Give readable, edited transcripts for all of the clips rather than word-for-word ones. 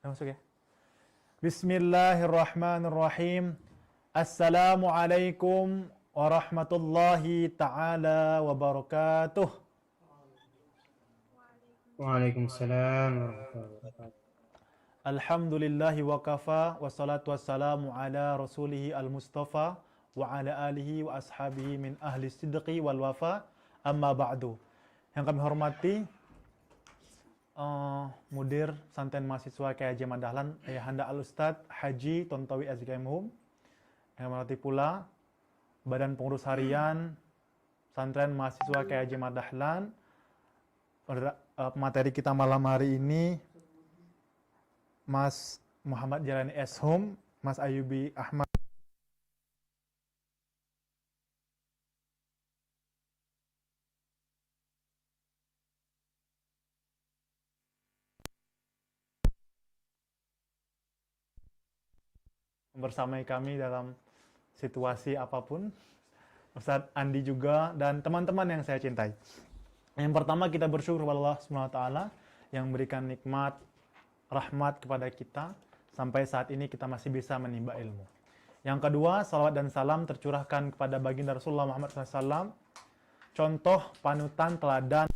Masuk ya. Bismillahirrahmanirrahim. Assalamualaikum warahmatullahi taala wabarakatuh. Waalaikumsalam warahmatullahi wabarakatuh. Alhamdulillahi wa kafa wassalatu wassalamu ala rasulihi al-mustafa wa ala alihi wa ashabihi min ahli sidqi wal wafa amma ba'du. Yang kami hormati Mudir Santen Mahasiswa KAJ Madahlan Ayahanda Al-Ustadz Haji Tontowi SKMHUM. Yang hormati pula Badan Pengurus Harian Santren Mahasiswa KAJ Madahlan. Materi kita malam hari ini Mas Muhammad Jalani Eshum, Mas Ayubi Ahmad bersamai kami dalam situasi apapun. Ustadz Andi juga dan teman-teman yang saya cintai. Yang pertama kita bersyukur kepada Allah SWT yang memberikan nikmat rahmat kepada kita sampai saat ini kita masih bisa menimba ilmu. Yang kedua, salawat dan salam tercurahkan kepada baginda Rasulullah Muhammad SAW, contoh panutan teladan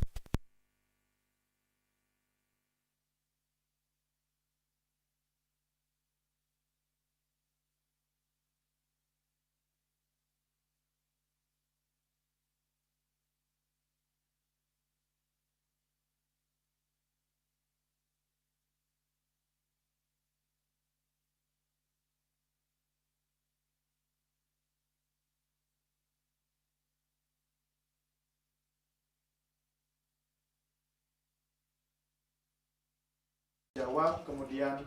jawab, kemudian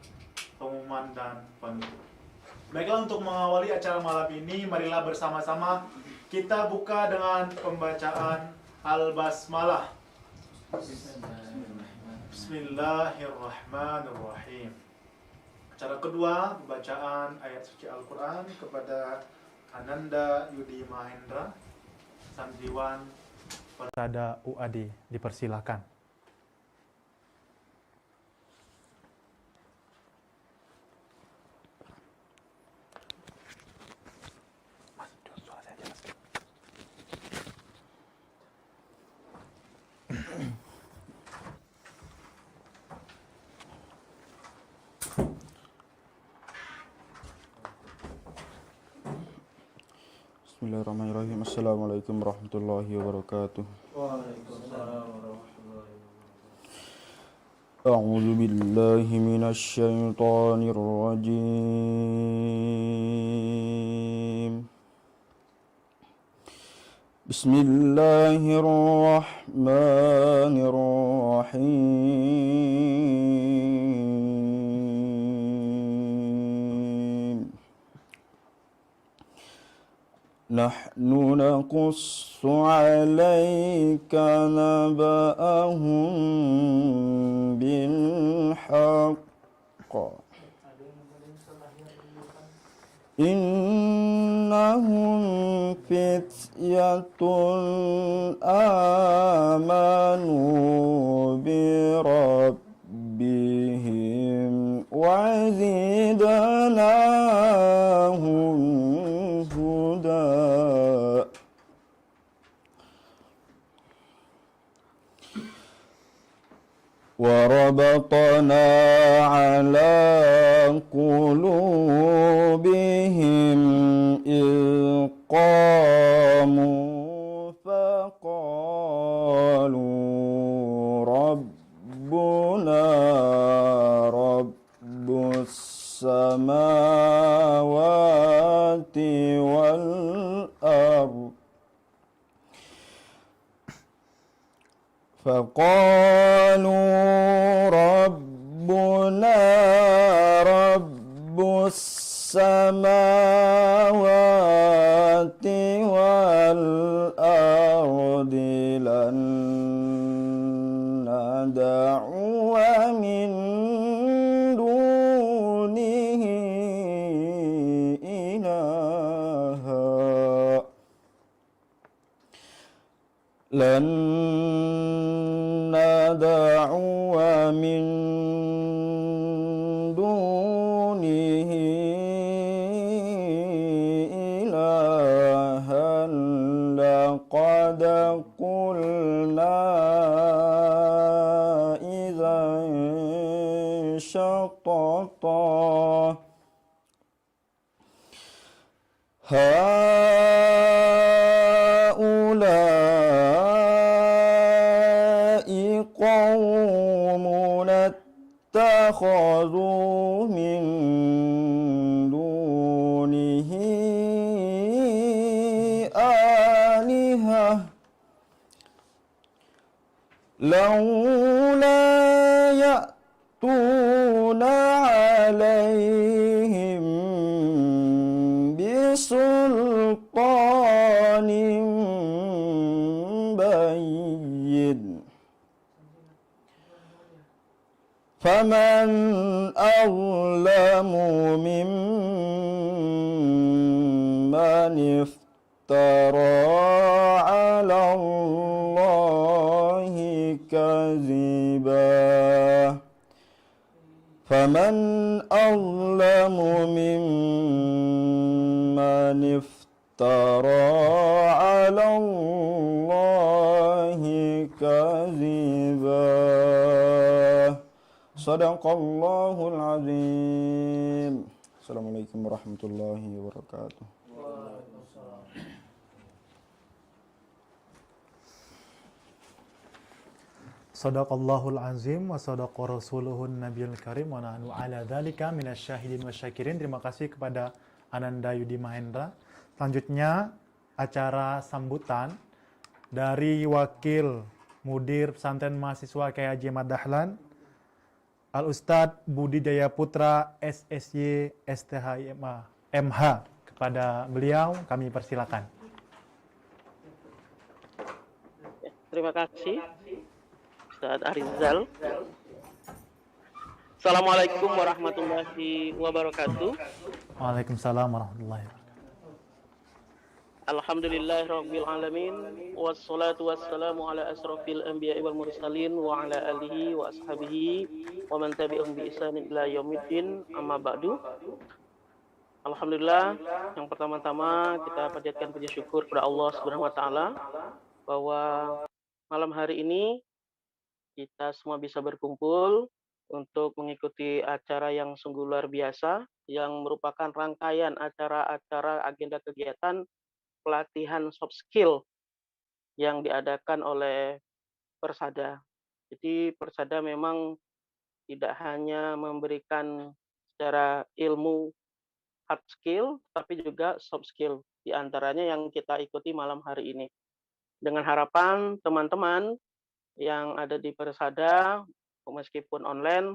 pengumuman dan penutup. Baiklah, untuk mengawali acara malam ini, marilah bersama-sama kita buka dengan pembacaan Al-Basmalah. Bismillahirrahmanirrahim. Acara kedua, pembacaan ayat suci Al-Quran kepada Ananda Yudi Mahendra, Santriwan Persada UAD. Dipersilakan. Bismillahirrahmanirrahim. Assalamualaikum warahmatullahi wabarakatuh. Waalaikumsalam warahmatullahi wabarakatuh. A'udzu billahi minasy syaithanir rajim. Bismillahirrahmanirrahim. Nahnu naqussu 'alaika naba'ahum bil haqq. Innahum fityatun amanu bi rabbihim wa zidnahum huda. وربطنا على قلوبهم إذ قاموا فقالوا ربنا رب السماوات والأرض فقالوا ربنا رب السماوات والأرض لن ندعو من دونه إلها لن ندعو من هؤلاء قوم اتخذوا من دونه آلهة لولا يأتون عليهم بسلطان بين فمن أظلم ممن افترى على الله كذبا فمن أظلم ممن افترى على الله كذبا Sadaqallahul azim. Assalamualaikum warahmatullahi wabarakatuh. Sadaqallahul azim wa sadaqa rasuluhun nabiyul karim wa nahnu ala dzalika minasyahidin wasyakirin. Terima kasih kepada Ananda Yudi Mahendra. Selanjutnya acara sambutan dari Wakil Mudir Pesantren Mahasiswa Kyai Haji Ahmad Dahlan Al Ustadz Budi Jaya Putra SSY STHIMA MH. Kepada beliau kami persilakan. Terima kasih Ustadz Arizal. Assalamualaikum warahmatullahi wabarakatuh. Waalaikumsalam warahmatullahi wabarakatuh. Alhamdulillahirabbil alamin wassalatu wassalamu ala asrofil anbiya'i wal mursalin wa ala alihi wa ashabihi wa man tabi'ahum bi ihsanin ila yaumiddin, amma ba'du. Alhamdulillah, yang pertama-tama kita panjatkan puji syukur kepada Allah Subhanahu wa taala bahwa malam hari ini kita semua bisa berkumpul untuk mengikuti acara yang sungguh luar biasa yang merupakan rangkaian acara-acara agenda kegiatan pelatihan soft skill yang diadakan oleh Persada. Jadi Persada memang tidak hanya memberikan secara ilmu hard skill, tapi juga soft skill. Di antaranya yang kita ikuti malam hari ini. Dengan harapan teman-teman yang ada di Persada, meskipun online,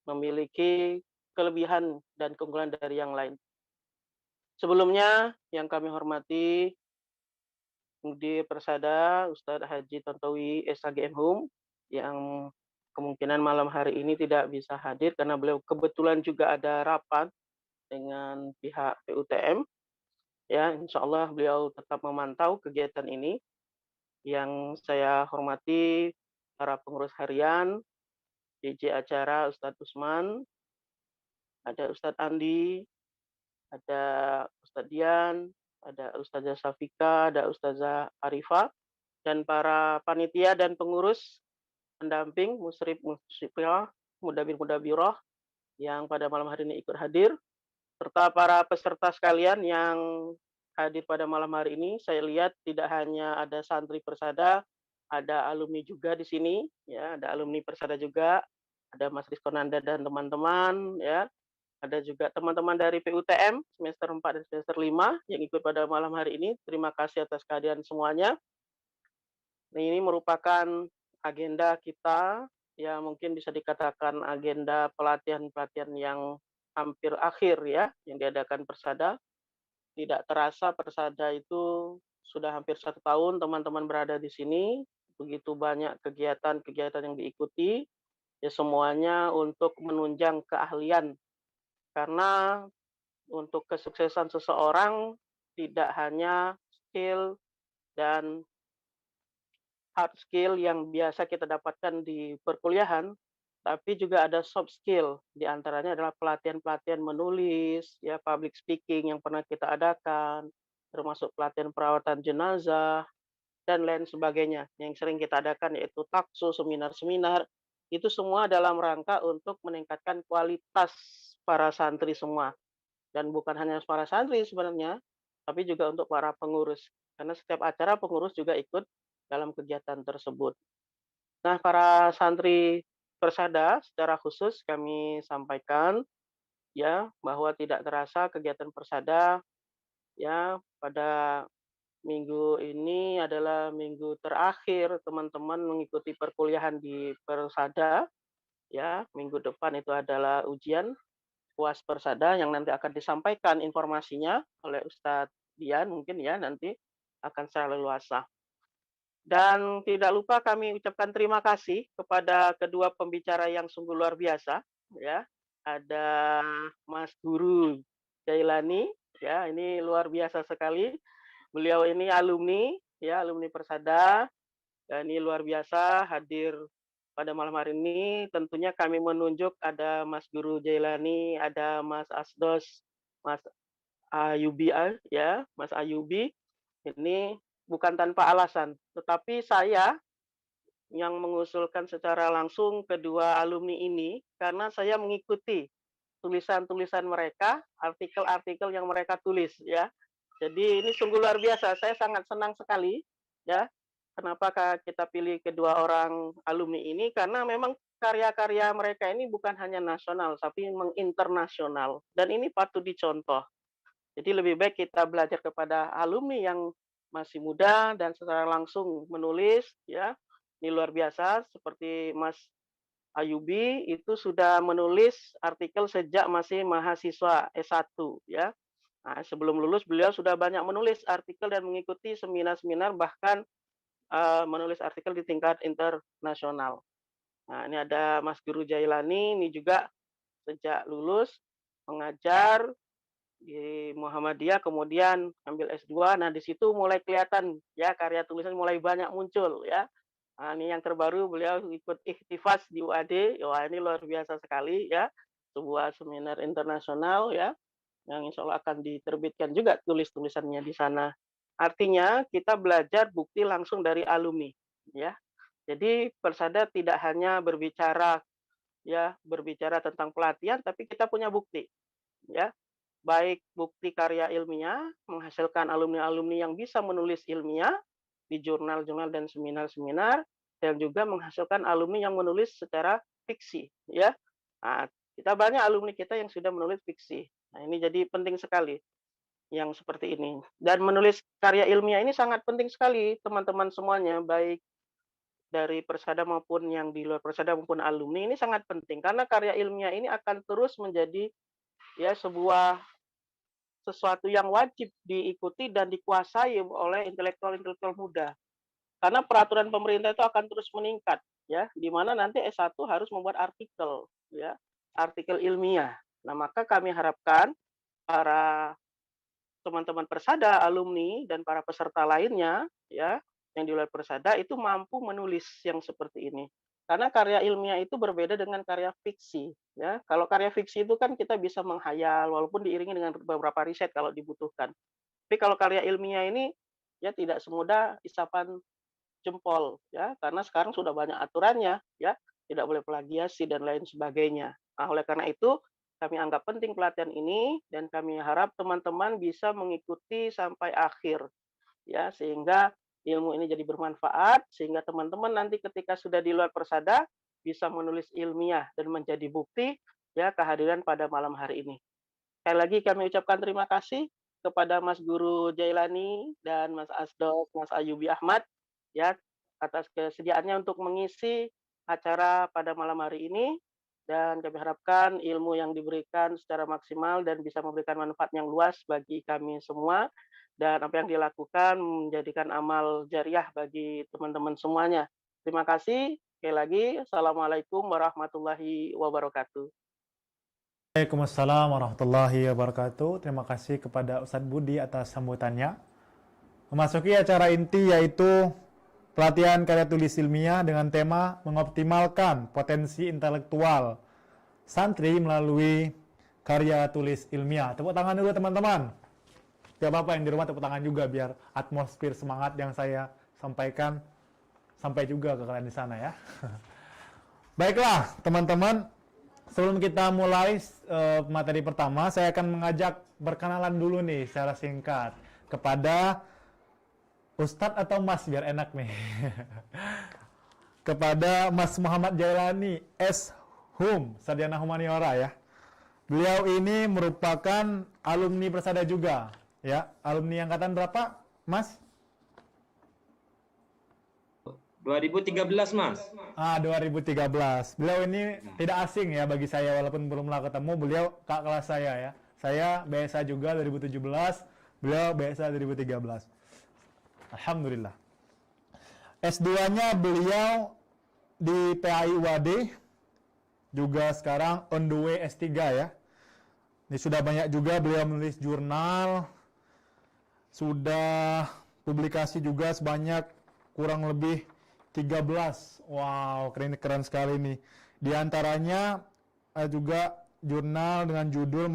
memiliki kelebihan dan keunggulan dari yang lain. Sebelumnya, yang kami hormati di Persada, Ustadz Haji Tontowi SHGM Hum, yang kemungkinan malam hari ini tidak bisa hadir karena beliau kebetulan juga ada rapat dengan pihak PUTM. Ya, insya Allah beliau tetap memantau kegiatan ini. Yang saya hormati para pengurus harian, DJ acara Ustadz Usman, ada Ustadz Andi, ada Ustadz Dian, ada Ustazah Safika, ada Ustazah Arifah, dan para panitia dan pengurus pendamping musyrifah, mudabir-mudabirah yang pada malam hari ini ikut hadir, serta para peserta sekalian yang hadir pada malam hari ini. Saya lihat tidak hanya ada santri Persada, ada alumni juga di sini, ya, ada alumni Persada juga, ada Mas Rizkonanda dan teman-teman, ya. Ada juga teman-teman dari PUTM semester 4 dan semester 5 yang ikut pada malam hari ini. Terima kasih atas kehadiran semuanya. Ini merupakan agenda kita, ya mungkin bisa dikatakan agenda pelatihan-pelatihan yang hampir akhir ya, yang diadakan Persada. Tidak terasa Persada itu sudah hampir 1 tahun teman-teman berada di sini. Begitu banyak kegiatan-kegiatan yang diikuti, ya semuanya untuk menunjang keahlian. Karena untuk kesuksesan seseorang tidak hanya skill dan hard skill yang biasa kita dapatkan di perkuliahan, tapi juga ada soft skill. Di antaranya adalah pelatihan-pelatihan menulis, ya public speaking yang pernah kita adakan, termasuk pelatihan perawatan jenazah, dan lain sebagainya. Yang sering kita adakan yaitu takso, seminar-seminar, itu semua dalam rangka untuk meningkatkan kualitas para santri semua. Dan bukan hanya para santri sebenarnya, tapi juga untuk para pengurus. Karena setiap acara pengurus juga ikut dalam kegiatan tersebut. Nah, para santri Persada secara khusus kami sampaikan ya bahwa tidak terasa kegiatan Persada ya pada minggu ini adalah minggu terakhir teman-teman mengikuti perkuliahan di Persada ya. Minggu depan itu adalah ujian UAS Persada yang nanti akan disampaikan informasinya oleh Ustadz Dian mungkin ya nanti akan secara leluasa. Dan tidak lupa kami ucapkan terima kasih kepada kedua pembicara yang sungguh luar biasa ya. Ada Mas Guru Jailani ya, ini luar biasa sekali. Beliau ini alumni ya, alumni Persada. Dan ini luar biasa hadir pada malam hari ini. Tentunya kami menunjuk ada Mas Guru Jailani, ada Mas Asdos, Mas Ayubi ya, Mas Ayubi. Ini bukan tanpa alasan, tetapi saya yang mengusulkan secara langsung kedua alumni ini karena saya mengikuti tulisan-tulisan mereka, artikel-artikel yang mereka tulis ya. Jadi ini sungguh luar biasa. Saya sangat senang sekali ya. Kenapa kita pilih kedua orang alumni ini? Karena memang karya-karya mereka ini bukan hanya nasional, tapi menginternasional. Dan ini patut dicontoh. Jadi lebih baik kita belajar kepada alumni yang masih muda dan secara langsung menulis ya. Ini luar biasa seperti Mas Ayubi itu sudah menulis artikel sejak masih mahasiswa S1 ya. Nah, sebelum lulus beliau sudah banyak menulis artikel dan mengikuti seminar-seminar bahkan menulis artikel di tingkat internasional. Nah, ini ada Mas Guru Jailani ini juga sejak lulus mengajar di Muhammadiyah kemudian ambil S2. Nah, di situ mulai kelihatan ya karya tulisan mulai banyak muncul ya. Nah, ini yang terbaru beliau ikut ikhtifaz di UAD. Wah, ini luar biasa sekali ya. Sebuah seminar internasional ya yang insya Allah akan diterbitkan juga tulis-tulisannya di sana. Artinya kita belajar bukti langsung dari alumni ya. Jadi Persada tidak hanya berbicara tentang pelatihan tapi kita punya bukti ya. Baik bukti karya ilmiah, menghasilkan alumni-alumni yang bisa menulis ilmiah di jurnal-jurnal dan seminar-seminar, dan juga menghasilkan alumni yang menulis secara fiksi. Ya, nah, kita banyak alumni kita yang sudah menulis fiksi. Nah, ini jadi penting sekali yang seperti ini. Dan menulis karya ilmiah ini sangat penting sekali, teman-teman semuanya, baik dari Persada maupun yang di luar Persada maupun alumni, ini sangat penting. Karena karya ilmiah ini akan terus menjadi ya sebuah sesuatu yang wajib diikuti dan dikuasai oleh intelektual-intelektual muda. Karena peraturan pemerintah itu akan terus meningkat, ya, di mana nanti S1 harus membuat artikel, ya, artikel ilmiah. Nah, maka kami harapkan para teman-teman Persada, alumni, dan para peserta lainnya, ya, yang di luar Persada itu mampu menulis yang seperti ini. Karena karya ilmiah itu berbeda dengan karya fiksi. Ya, kalau karya fiksi itu kan kita bisa menghayal, walaupun diiringi dengan beberapa riset kalau dibutuhkan. Tapi kalau karya ilmiah ini ya tidak semudah isapan jempol, ya, karena sekarang sudah banyak aturannya, ya, tidak boleh plagiasi dan lain sebagainya. Nah, oleh karena itu kami anggap penting pelatihan ini dan kami harap teman-teman bisa mengikuti sampai akhir, ya, sehingga ilmu ini jadi bermanfaat sehingga teman-teman nanti ketika sudah di luar Persada bisa menulis ilmiah dan menjadi bukti ya kehadiran pada malam hari ini. Sekali lagi kami ucapkan terima kasih kepada Mas Guru Jailani dan Mas Asdos, Mas Ayubi Ahmad ya atas kesediaannya untuk mengisi acara pada malam hari ini dan kami harapkan ilmu yang diberikan secara maksimal dan bisa memberikan manfaat yang luas bagi kami semua. Dan apa yang dilakukan menjadikan amal jariah bagi teman-teman semuanya. Terima kasih. Sekali lagi, Assalamualaikum warahmatullahi wabarakatuh. Waalaikumsalam warahmatullahi wabarakatuh. Terima kasih kepada Ustadz Budi atas sambutannya. Memasuki acara inti yaitu pelatihan karya tulis ilmiah dengan tema mengoptimalkan potensi intelektual santri melalui karya tulis ilmiah. Tepuk tangan dulu teman-teman. Ya Bapak yang di rumah tepuk tangan juga biar atmosfer semangat yang saya sampaikan sampai juga ke kalian di sana ya. Baiklah teman-teman, sebelum kita mulai materi pertama, saya akan mengajak berkenalan dulu nih secara singkat. kepada Ustadz atau Mas biar enak nih. Kepada Mas Muhammad Jailani S. Hum, Sarjana Humaniora ya. Beliau ini merupakan alumni Persada juga, ya. Alumni angkatan berapa, Mas? 2013, Mas. 2013. Beliau ini tidak asing ya bagi saya walaupun belum pernah ketemu. Beliau kak kelas saya ya. Saya BSA juga 2017, beliau BSA 2013. Alhamdulillah. S2-nya beliau di PAI UAD, juga sekarang on the way S3 ya. Ini sudah banyak juga beliau menulis jurnal, sudah publikasi juga sebanyak kurang lebih 13. Wow, keren sekali nih. Di antaranya juga jurnal dengan judul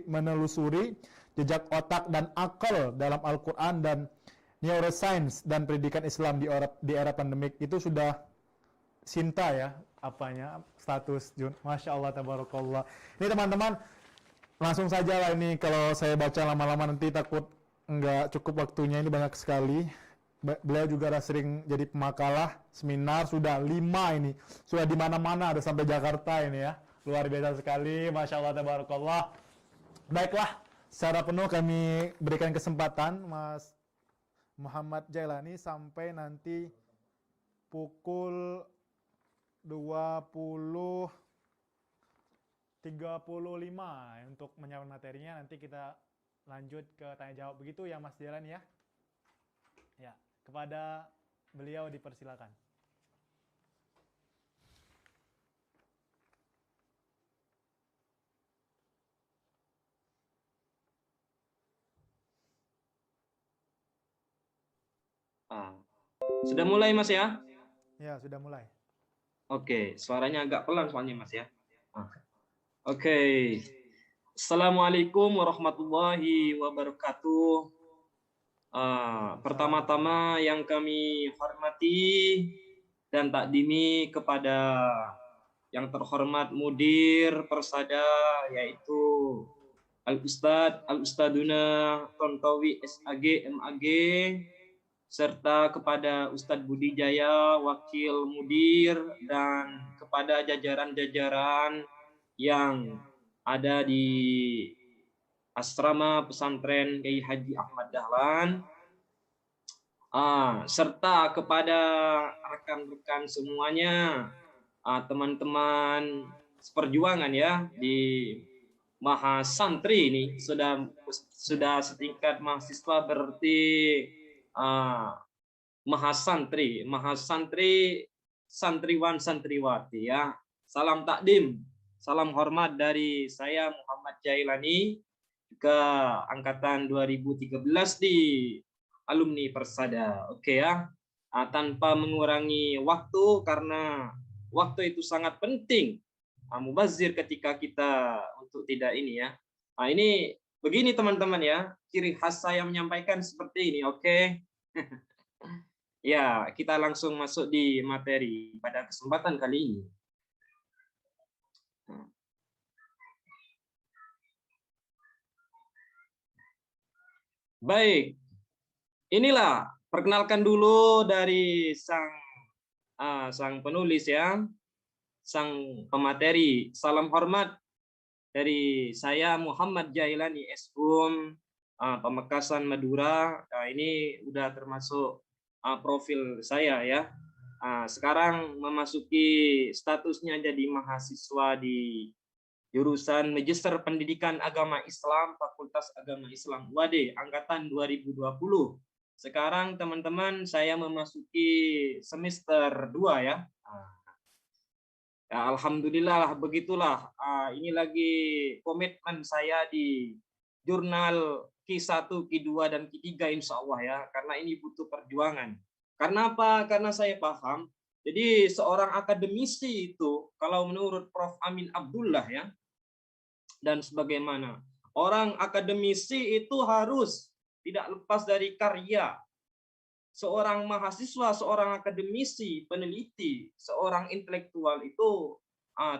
menelusuri jejak otak dan akal dalam Al-Quran dan Neuroscience dan Pendidikan Islam di era pandemik. Itu sudah Sinta ya, apanya status Masya Allah, tabarakallah. Ini teman-teman, langsung saja lah ini, kalau saya baca lama-lama nanti takut nggak cukup waktunya, ini banyak sekali. Beliau juga ada sering jadi pemakalah, seminar, sudah 5 ini. Sudah di mana-mana, ada sampai Jakarta ini ya. Luar biasa sekali, Masya Allah, tabarakallah. Baiklah, secara penuh kami berikan kesempatan Mas Muhammad Jailani sampai nanti pukul 20.35 untuk menyiapkan materinya. Nanti kita lanjut ke tanya jawab, begitu ya Mas Jailani ya. Ya, kepada beliau dipersilakan. Sudah mulai, Mas ya? Ya, sudah mulai. Oke, suaranya agak pelan soalnya, Mas ya. Oke. Assalamualaikum warahmatullahi wabarakatuh. Pertama-tama yang kami hormati dan takdimi kepada yang terhormat Mudir Persada, yaitu Al-Ustaduna Tontowi SAG MAG, serta kepada Ustadz Budi Jaya, Wakil Mudir, dan kepada jajaran-jajaran yang ada di Asrama Pesantren Kiai Haji Ahmad Dahlan, serta kepada rekan-rekan semuanya, teman-teman seperjuangan ya di Mahasantri ini, sudah setingkat mahasiswa berarti Mahasantri, santriwan santriwati ya. Salam takdim, salam hormat dari saya Muhammad Jailani ke angkatan 2013 di alumni Persada. Oke ya. Tanpa mengurangi waktu, karena waktu itu sangat penting. Mubazir ketika kita untuk tidak ini ya. Ini begini teman-teman ya, ciri khas saya menyampaikan seperti ini, oke? Ya, kita langsung masuk di materi pada kesempatan kali ini. Baik, inilah perkenalkan dulu dari sang penulis ya, sang pemateri. Salam hormat dari saya Muhammad Jailani SHUM, Pamekasan Madura. Ini udah termasuk profil saya ya. Sekarang memasuki statusnya jadi mahasiswa di jurusan Magister Pendidikan Agama Islam, Fakultas Agama Islam UAD, angkatan 2020. Sekarang teman-teman saya memasuki semester 2 ya. Ya, alhamdulillah lah, begitulah. Ini lagi komitmen saya di jurnal Q1, Q2, dan Q3 insya Allah ya. Karena ini butuh perjuangan. Karena apa? Karena saya paham. Jadi seorang akademisi itu, kalau menurut Prof. Amin Abdullah ya, dan sebagaimana, orang akademisi itu harus tidak lepas dari karya. Seorang mahasiswa, seorang akademisi, peneliti, seorang intelektual itu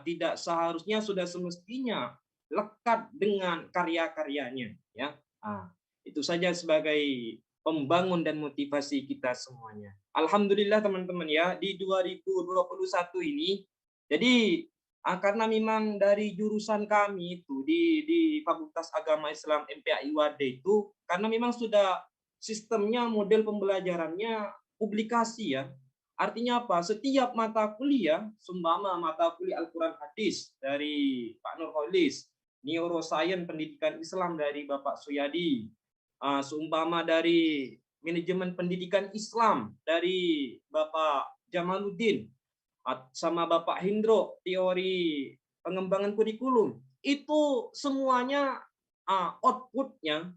tidak seharusnya, sudah semestinya lekat dengan karya-karyanya ya. Itu saja sebagai pembangun dan motivasi kita semuanya. Alhamdulillah teman-teman ya, di 2021 ini, jadi karena memang dari jurusan kami itu di Fakultas Agama Islam MPA IWAD itu, karena memang sudah sistemnya model pembelajarannya publikasi ya. Artinya apa? Setiap mata kuliah, seumpama mata kuliah Al-Quran Hadis dari Pak Nurholis, Neuroscience Pendidikan Islam dari Bapak Suyadi, seumpama dari Manajemen Pendidikan Islam dari Bapak Jamaluddin, sama Bapak Hindro, Teori Pengembangan Kurikulum, itu semuanya outputnya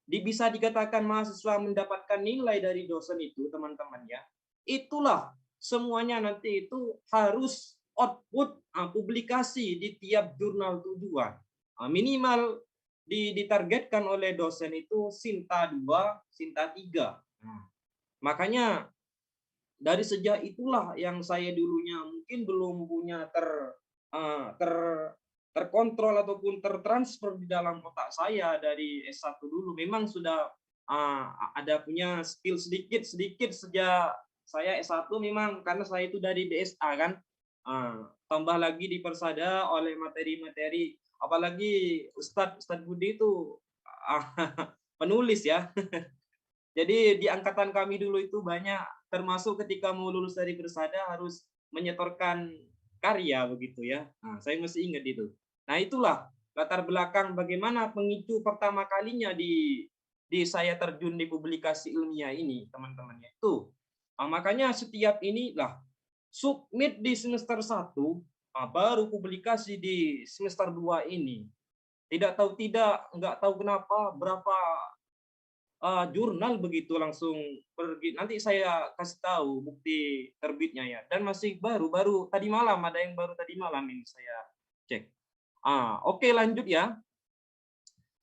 bisa dikatakan mahasiswa mendapatkan nilai dari dosen itu, teman-teman ya. Itulah semuanya nanti itu harus output publikasi di tiap jurnal tujuan. Minimal ditargetkan oleh dosen itu Sinta 2, Sinta 3. Makanya dari sejak itulah yang saya dulunya mungkin belum punya terkontrol ataupun tertransfer di dalam otak saya dari S1 dulu. Memang sudah ada punya skill sedikit sejak saya S1 memang, karena saya itu dari BSA kan. Tambah lagi di Persada oleh materi-materi, apalagi Ustadz Budi itu penulis ya. Jadi di angkatan kami dulu itu banyak, termasuk ketika mau lulus dari Persada harus menyetorkan karya begitu ya. Saya masih ingat itu. Nah itulah latar belakang bagaimana pemicu pertama kalinya di saya terjun di publikasi ilmiah ini, teman-teman. Itu makanya setiap inilah submit di semester 1, baru publikasi di semester 2 ini. Nggak tahu kenapa berapa jurnal begitu langsung pergi. Nanti saya kasih tahu bukti terbitnya ya. Dan masih baru tadi malam, ada yang baru tadi malam ini saya cek. Oke, lanjut ya.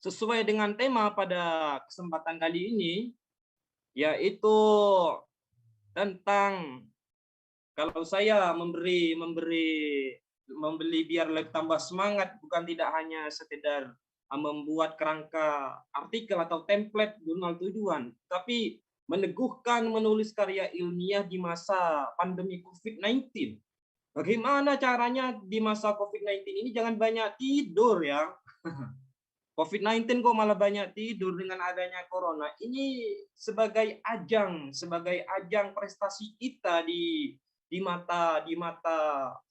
Sesuai dengan tema pada kesempatan kali ini, yaitu tentang kalau saya membeli biar lebih tambah semangat, bukan tidak hanya sekedar membuat kerangka artikel atau template jurnal tujuan, tapi meneguhkan menulis karya ilmiah di masa pandemi COVID-19. Bagaimana caranya di masa COVID-19 ini jangan banyak tidur ya. COVID-19 kok malah banyak tidur dengan adanya corona. Ini sebagai ajang prestasi kita di mata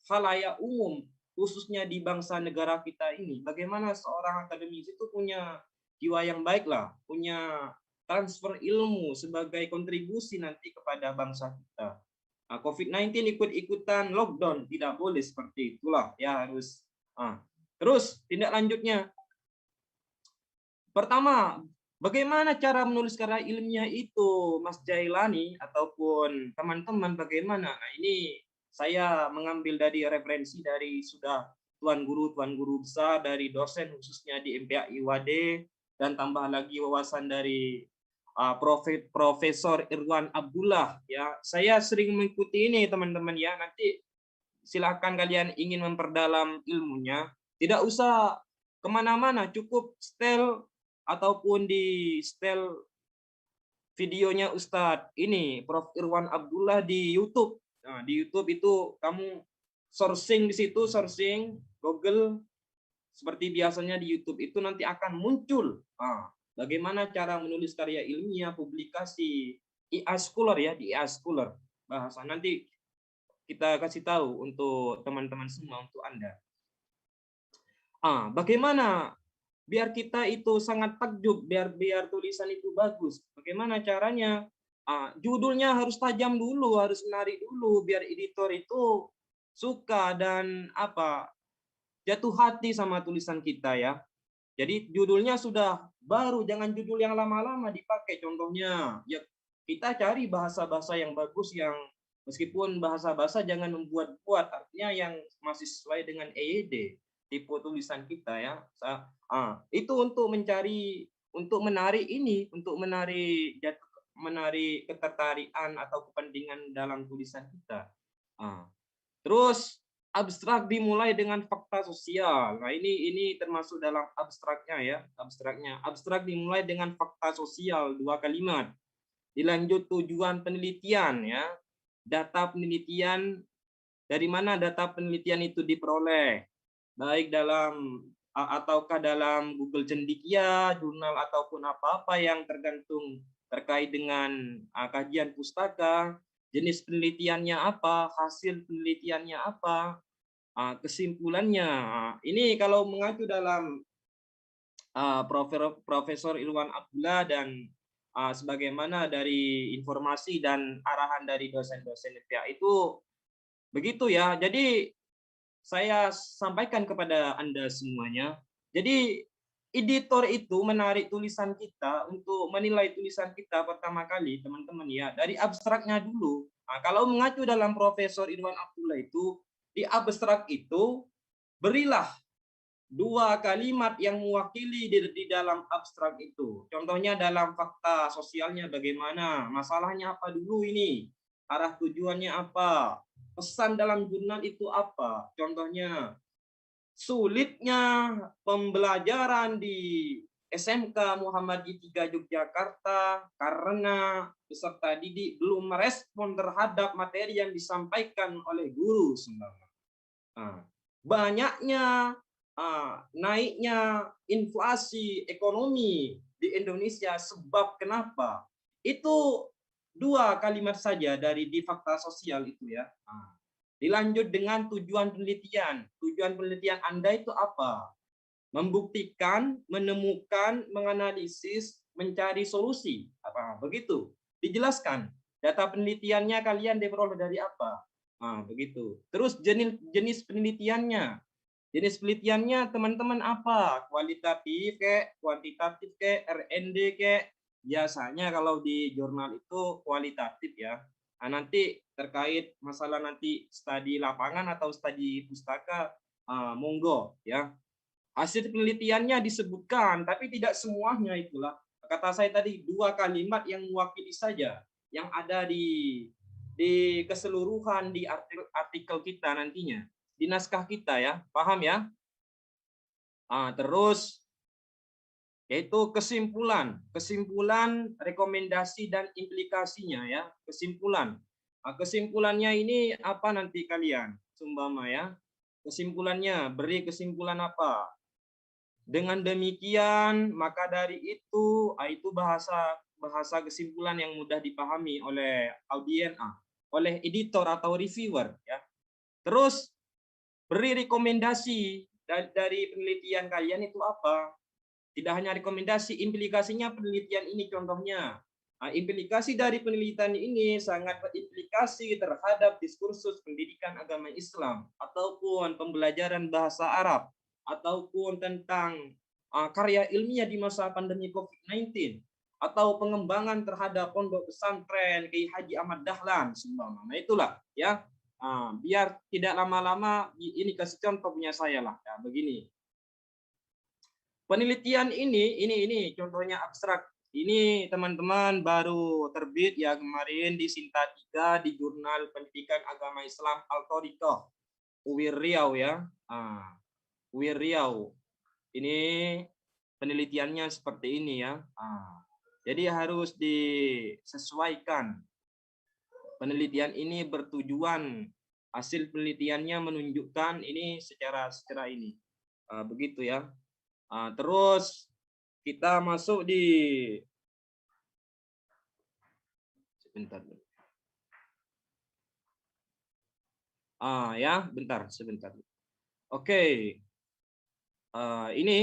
khalayak umum, khususnya di bangsa negara kita ini. Bagaimana seorang akademisi itu punya jiwa yang baik lah, punya transfer ilmu sebagai kontribusi nanti kepada bangsa kita. COVID-19 ikut-ikutan lockdown, tidak boleh seperti itulah ya, harus. Terus tindak lanjutnya, pertama, bagaimana cara menulis karya ilmiah itu, Mas Jailani ataupun teman-teman bagaimana? Nah, ini saya mengambil dari referensi dari sudah tuan guru besar, dari dosen khususnya di MPA IWAD, dan tambah lagi wawasan dari Profesor Irwan Abdullah ya. Saya sering mengikuti ini teman-teman ya. Nanti silakan kalian ingin memperdalam ilmunya, tidak usah kemana-mana, cukup setel ataupun di setel videonya Ustadz ini Prof Irwan Abdullah di YouTube. Nah, di YouTube itu kamu sourcing di situ, sourcing Google seperti biasanya di YouTube itu nanti akan muncul bagaimana cara menulis karya ilmiah, publikasi IA Scholar ya, di IA Scholar bahasa. Nanti kita kasih tahu untuk teman-teman semua, untuk Anda. Bagaimana biar kita itu sangat takjub, biar tulisan itu bagus. Bagaimana caranya? Judulnya harus tajam dulu, harus menarik dulu, biar editor itu suka dan jatuh hati sama tulisan kita ya. Jadi judulnya sudah baru, jangan judul yang lama-lama dipakai. Contohnya, ya kita cari bahasa-bahasa yang bagus, yang meskipun bahasa-bahasa jangan membuat-buat, artinya yang masih sesuai dengan EYD tipe tulisan kita ya. Itu untuk menarik ketertarikan atau kepentingan dalam tulisan kita. Terus abstrak dimulai dengan fakta sosial. Nah, ini termasuk dalam abstraknya ya, abstraknya. Abstrak dimulai dengan fakta sosial, 2 kalimat. Dilanjut tujuan penelitian ya. Data penelitian, dari mana data penelitian itu diperoleh? Baik dalam ataukah dalam Google Cendekia, jurnal ataupun apa-apa yang tergantung terkait dengan kajian pustaka, jenis penelitiannya apa, hasil penelitiannya apa, kesimpulannya. Ini kalau mengacu dalam Profesor Ilwan Abdullah dan sebagaimana dari informasi dan arahan dari dosen-dosen FPA itu begitu ya. Jadi saya sampaikan kepada Anda semuanya. Jadi editor itu menarik tulisan kita untuk menilai tulisan kita pertama kali, teman-teman ya, dari abstraknya dulu. Nah, kalau mengacu dalam Profesor Irwan Abdullah itu, di abstrak itu berilah 2 kalimat yang mewakili di dalam abstrak itu. Contohnya dalam fakta sosialnya bagaimana, masalahnya apa dulu ini, arah tujuannya apa, pesan dalam jurnal itu apa. Contohnya, sulitnya pembelajaran di SMK Muhammadiyah 3 Yogyakarta karena peserta didik belum merespon terhadap materi yang disampaikan oleh guru. Banyaknya naiknya inflasi ekonomi di Indonesia, sebab kenapa? Itu 2 kalimat saja dari di fakta sosial itu ya. Dilanjut dengan tujuan penelitian. Tujuan penelitian Anda itu apa? Membuktikan, menemukan, menganalisis, mencari solusi. Apa begitu? Dijelaskan. Data penelitiannya kalian diperoleh dari apa? Begitu. Terus jenis penelitiannya. Jenis penelitiannya teman-teman apa? Kualitatif kayak, kuantitatif kayak, R&D kayak. Biasanya kalau di jurnal itu kualitatif ya. Nanti terkait masalah nanti studi lapangan atau studi pustaka, monggo ya. Hasil penelitiannya disebutkan, tapi tidak semuanya itulah. Kata saya tadi 2 kalimat yang mewakili saja yang ada di keseluruhan di artikel kita nantinya. Di naskah kita ya, paham ya? Terus yaitu kesimpulan, rekomendasi dan implikasinya ya, kesimpulan. Kesimpulannya ini apa nanti kalian? Sumbama ya. Kesimpulannya, beri kesimpulan apa? Dengan demikian, maka dari itu bahasa kesimpulan yang mudah dipahami oleh audien, oleh editor atau reviewer ya. Terus beri rekomendasi dari penelitian kalian itu apa? Tidak hanya rekomendasi, implikasinya penelitian ini contohnya. Implikasi dari penelitian ini sangat berimplikasi terhadap diskursus pendidikan agama Islam ataupun pembelajaran bahasa Arab ataupun tentang karya ilmiah di masa pandemi COVID-19 atau pengembangan terhadap pondok pesantren Kiai Haji Ahmad Dahlan. Nah itulah ya. Biar tidak lama-lama, ini kasih contoh punya saya lah ya, begini. Penelitian ini contohnya abstrak. Ini teman-teman baru terbit ya kemarin di Sinta 3 di Jurnal Pendidikan Agama Islam Al-Thariqah UIR Riau ya. UIR Riau. Ini penelitiannya seperti ini ya. Jadi harus disesuaikan. Penelitian ini bertujuan, hasil penelitiannya menunjukkan ini secara ini. Begitu ya. Terus kita masuk di sebentar. Ya, sebentar. Oke. Ini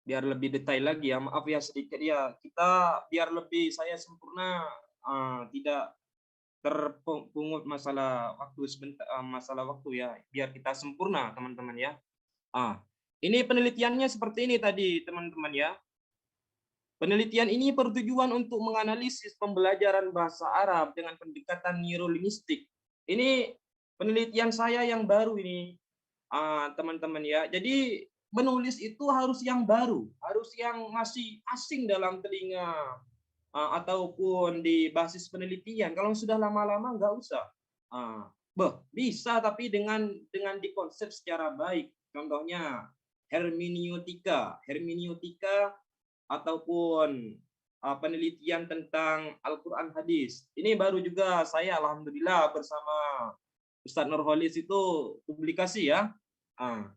biar lebih detail lagi ya. Maaf ya sedikit ya. Kita biar lebih saya sempurna, tidak terpungut masalah waktu sebentar, masalah waktu ya. Biar kita sempurna teman-teman ya. Ini penelitiannya seperti ini tadi teman-teman ya. Penelitian ini bertujuan untuk menganalisis pembelajaran bahasa Arab dengan pendekatan neurolinguistik. Ini penelitian saya yang baru ini, teman-teman ya. Jadi menulis itu harus yang baru, harus yang masih asing dalam telinga ataupun di basis penelitian. Kalau sudah lama-lama nggak usah. Bisa, tapi dengan dikonsep secara baik. Contohnya hermeneutika, ataupun penelitian tentang Al-Quran hadis. Ini baru juga saya alhamdulillah bersama Ustadz Nurholis itu publikasi ya. Ah,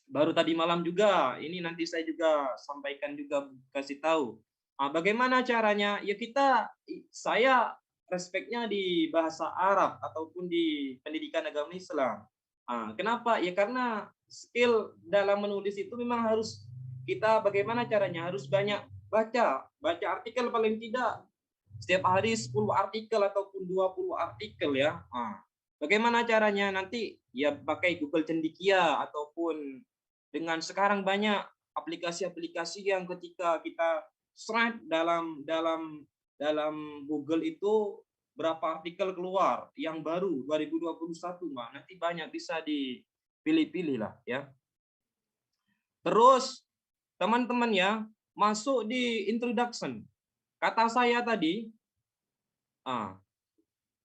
baru tadi malam juga. Ini nanti saya juga sampaikan juga, kasih tahu. Bagaimana caranya? Ya saya respeknya di bahasa Arab ataupun di pendidikan agama Islam. Kenapa? Ya karena skill dalam menulis itu memang harus kita, bagaimana caranya? Harus banyak baca artikel, paling tidak setiap hari 10 artikel ataupun 20 artikel ya. Bagaimana caranya? Nanti ya pakai Google Cendekia ataupun dengan sekarang banyak aplikasi-aplikasi yang ketika kita search dalam Google itu berapa artikel keluar yang baru 2021, Mbak. Nanti banyak bisa dipilih-pilih lah ya. Terus teman-teman ya, masuk di introduction. Kata saya tadi,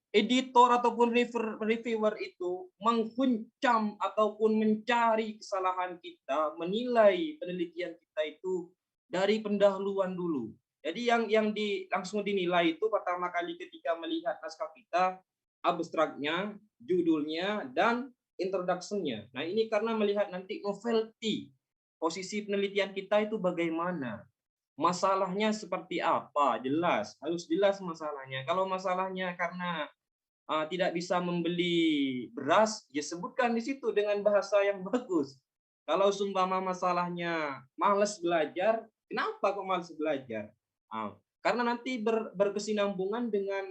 editor ataupun reviewer itu menghuncam ataupun mencari kesalahan kita, menilai penelitian kita itu dari pendahuluan dulu. Jadi yang langsung dinilai itu pertama kali ketika melihat naskah kita, abstraknya, judulnya, dan introduction-nya. Nah ini karena melihat nanti novelty, posisi penelitian kita itu bagaimana, masalahnya seperti apa, harus jelas masalahnya. Kalau masalahnya karena tidak bisa membeli beras, ya sebutkan di situ dengan bahasa yang bagus. Kalau sumpama masalahnya malas belajar, kenapa kok malas belajar? Karena nanti berkesinambungan dengan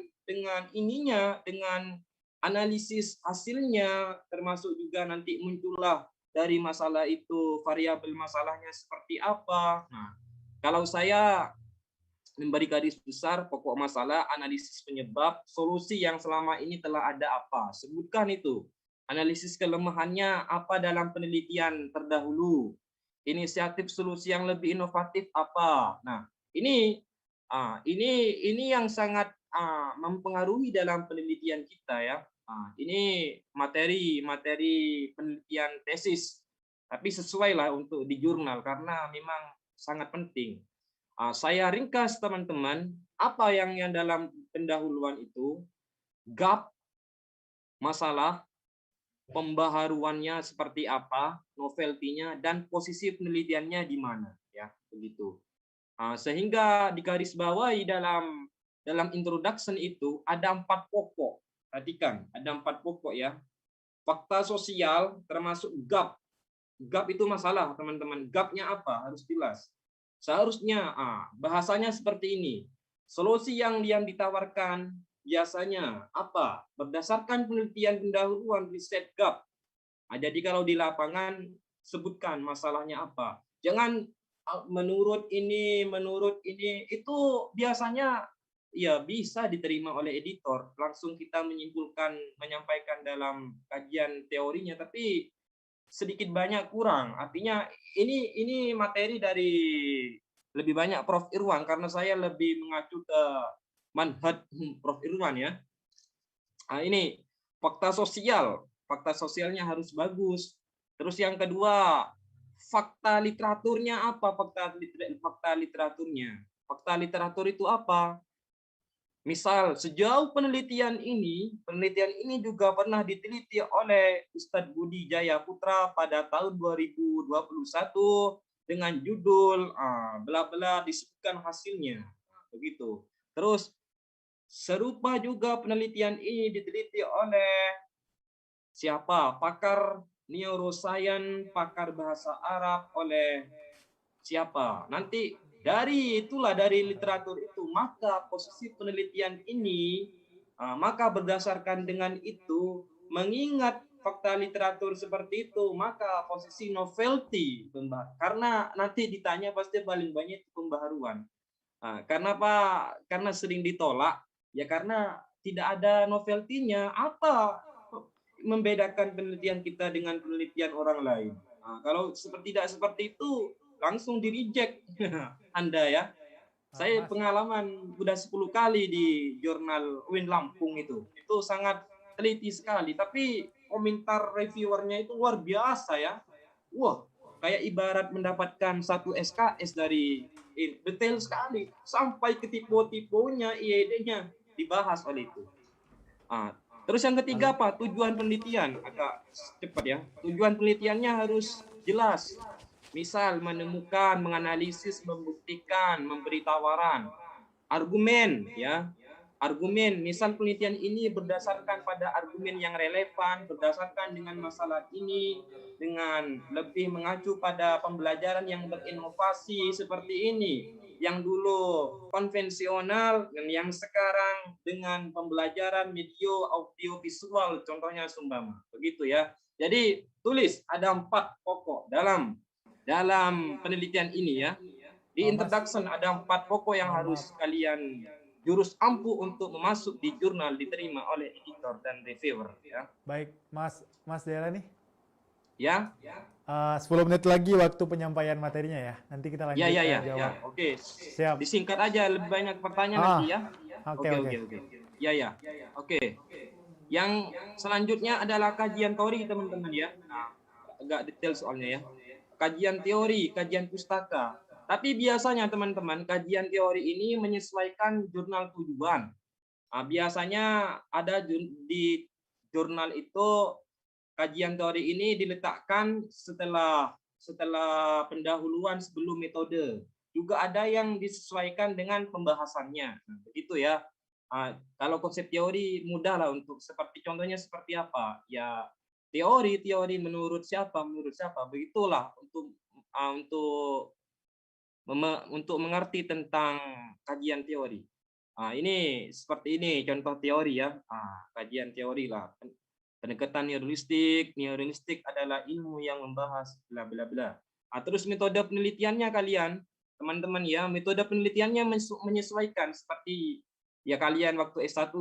analisis hasilnya, termasuk juga nanti muncullah dari masalah itu variabel masalahnya seperti apa. Nah, kalau saya memberi garis besar pokok masalah, analisis penyebab, solusi yang selama ini telah ada apa, sebutkan itu. Analisis kelemahannya apa dalam penelitian terdahulu, inisiatif solusi yang lebih inovatif apa. Nah, ini yang sangat mempengaruhi dalam penelitian kita ya. Ini materi penelitian tesis, tapi sesuai lah untuk di jurnal karena memang sangat penting. Saya ringkas teman-teman, apa yang dalam pendahuluan itu, gap, masalah, pembaharuannya seperti apa, novelty-nya, dan posisi penelitiannya di mana, ya begitu. Sehingga digarisbawahi dalam introduction itu ada 4 pokok. Perhatikan, ada 4 pokok ya. Fakta sosial termasuk gap. Gap itu masalah, teman-teman. Gapnya apa? Harus jelas. Seharusnya bahasanya seperti ini. Solusi yang ditawarkan biasanya apa? Berdasarkan penelitian pendahuluan riset gap. Jadi kalau di lapangan sebutkan masalahnya apa. Jangan menurut ini itu biasanya ya bisa diterima oleh editor. Langsung kita menyampaikan dalam kajian teorinya, tapi sedikit banyak kurang. Artinya ini materi dari lebih banyak Prof. Irwan karena saya lebih mengacu ke manhaj Prof. Irwan ya. Ini fakta sosial. Fakta sosialnya harus bagus. Terus yang kedua, fakta literaturnya apa? Fakta literaturnya. Fakta literatur itu apa? Misal, sejauh penelitian ini juga pernah diteliti oleh Ustadz Budi Jaya Putra pada tahun 2021 dengan judul bla bla, disebutkan hasilnya. Begitu. Terus serupa juga penelitian ini diteliti oleh siapa? Pakar neuroscience, pakar bahasa Arab, oleh siapa? Nanti dari literatur itu, maka posisi penelitian ini, maka berdasarkan dengan itu, mengingat fakta literatur seperti itu, maka posisi novelty, karena nanti ditanya pasti paling banyak itu pembaharuan. Karena Pak, karena sering ditolak, ya karena tidak ada novelty-nya. Apa membedakan penelitian kita dengan penelitian orang lain? Kalau tidak seperti itu, langsung di-reject Anda ya. Saya pengalaman udah 10 kali di jurnal UIN Lampung itu sangat teliti sekali, tapi komentar reviewernya itu luar biasa ya. Wah, kayak ibarat mendapatkan satu SKS dari detail sekali sampai ke tipe-tipenya, IED-nya dibahas oleh itu. Terus yang ketiga apa? Tujuan penelitian. Agak cepat ya. Tujuan penelitiannya harus jelas. Misal menemukan, menganalisis, membuktikan, memberi tawaran. Argumen ya. Argumen, misal penelitian ini berdasarkan pada argumen yang relevan, berdasarkan dengan masalah ini, dengan lebih mengacu pada pembelajaran yang berinovasi seperti ini. Yang dulu konvensional dan yang sekarang dengan pembelajaran video, audio, visual, contohnya Sumbama. Begitu ya. Jadi tulis ada 4 pokok dalam penelitian ini ya. Di introduction ada 4 pokok yang harus kalian jurus ampuh untuk masuk di jurnal diterima oleh editor dan reviewer ya. Baik, Mas Dela nih. Ya. 10 menit lagi waktu penyampaian materinya ya. Nanti kita lanjut Ya. jawab. Oke. Siap. Disingkat aja, lebih banyak pertanyaan nanti ya. Oke. Ya. Oke. Yang selanjutnya adalah kajian teori teman-teman ya. Nah, agak detail soalnya ya. Kajian teori, kajian pustaka. Tapi biasanya teman-teman, kajian teori ini menyesuaikan jurnal tujuan. Biasanya ada di jurnal itu kajian teori ini diletakkan setelah pendahuluan sebelum metode. Juga ada yang disesuaikan dengan pembahasannya. Begitu ya. Kalau konsep teori mudah lah untuk contohnya seperti apa? Ya teori menurut siapa? Begitulah untuk mengerti tentang kajian teori. Ini seperti ini contoh teori ya. Kajian teori lah. Pendekatan neuralistik adalah ilmu yang membahas bla bla bla. Terus metode penelitiannya kalian, teman-teman ya, metode penelitiannya menyesuaikan seperti ya kalian waktu S1.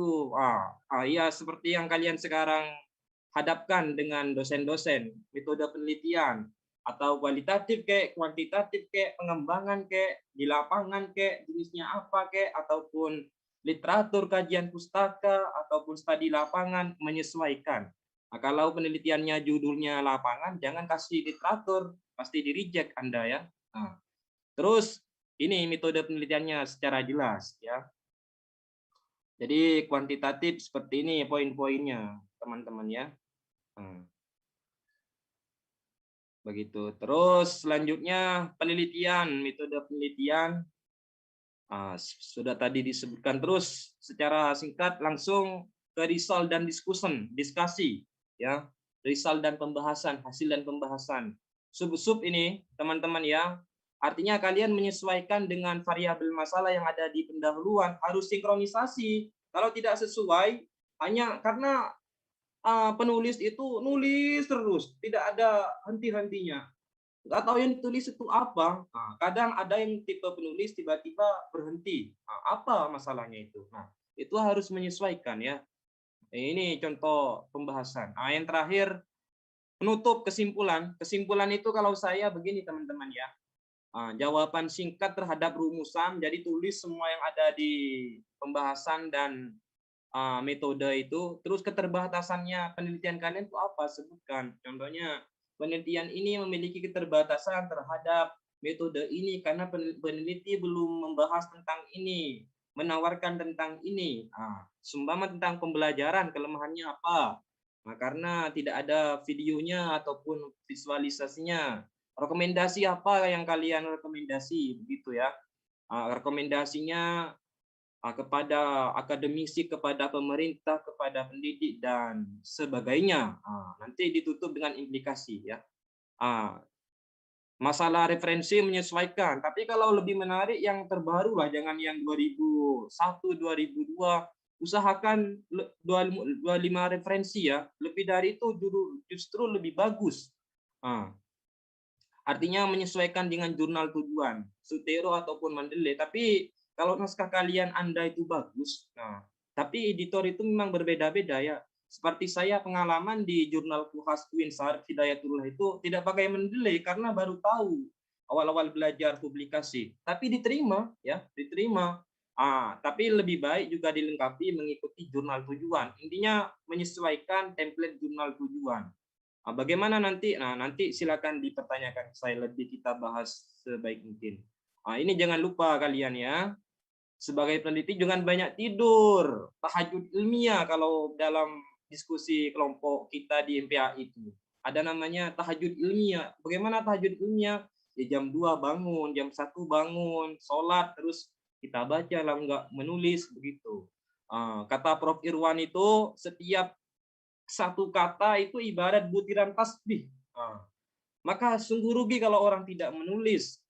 Ya seperti yang kalian sekarang hadapkan dengan dosen-dosen, metode penelitian atau kualitatif kayak kuantitatif kayak pengembangan kayak di lapangan kayak jenisnya apa kayak ataupun literatur kajian pustaka ataupun studi lapangan menyesuaikan. Kalau penelitiannya judulnya lapangan jangan kasih literatur, pasti di reject Anda ya. Terus ini metode penelitiannya secara jelas ya. Jadi kuantitatif seperti ini poin-poinnya teman-teman ya. Begitu. Terus selanjutnya penelitian, metode penelitian sudah tadi disebutkan. Terus secara singkat langsung ke result dan diskusi ya. Result dan pembahasan, hasil dan pembahasan. Sub-sub ini teman-teman ya. Artinya kalian menyesuaikan dengan variabel masalah yang ada di pendahuluan, harus sinkronisasi. Kalau tidak sesuai hanya karena penulis itu nulis terus, tidak ada henti-hentinya. Nggak tahu yang ditulis itu apa. Kadang ada yang tipe penulis tiba-tiba berhenti. Apa masalahnya itu? Itu harus menyesuaikan ya. Ini contoh pembahasan. Yang terakhir, penutup kesimpulan. Kesimpulan itu kalau saya begini teman-teman ya. Jawaban singkat terhadap rumusan. Jadi tulis semua yang ada di pembahasan dan metode itu, terus keterbatasannya penelitian kalian itu apa? Sebutkan. Contohnya, penelitian ini memiliki keterbatasan terhadap metode ini karena peneliti belum membahas tentang ini, menawarkan tentang ini. Seumpama tentang pembelajaran, kelemahannya apa? Karena tidak ada videonya ataupun visualisasinya. Rekomendasi apa yang kalian rekomendasi? Begitu ya. Rekomendasinya kepada akademisi, kepada pemerintah, kepada pendidik dan sebagainya. Nanti ditutup dengan implikasi ya. Masalah referensi menyesuaikan, tapi kalau lebih menarik yang terbaru lah, jangan yang 2001, 2002. Usahakan 25 referensi ya. Lebih dari itu justru lebih bagus. Artinya menyesuaikan dengan jurnal tujuan, Sutero ataupun Mendeley. Tapi kalau naskah kalian Anda itu bagus, tapi editor itu memang berbeda-beda ya. Seperti saya pengalaman di jurnal Kuhas Queen Sarif Hidayatullah itu tidak pakai Mendeley karena baru tahu awal-awal belajar publikasi. Tapi diterima ya, diterima. Tapi lebih baik juga dilengkapi mengikuti jurnal tujuan. Intinya menyesuaikan template jurnal tujuan. Bagaimana nanti? Nah, nanti silakan dipertanyakan saya lebih, kita bahas sebaik mungkin. Ini jangan lupa kalian ya, sebagai peneliti jangan banyak tidur, tahajud ilmiah kalau dalam diskusi kelompok kita di MPA itu. Ada namanya tahajud ilmiah. Bagaimana tahajud ilmiah? Ya jam 2 bangun, jam 1 bangun, sholat, terus kita baca lah, enggak menulis begitu. Kata Prof. Irwan itu setiap satu kata itu ibarat butiran tasbih. Maka sungguh rugi kalau orang tidak menulis.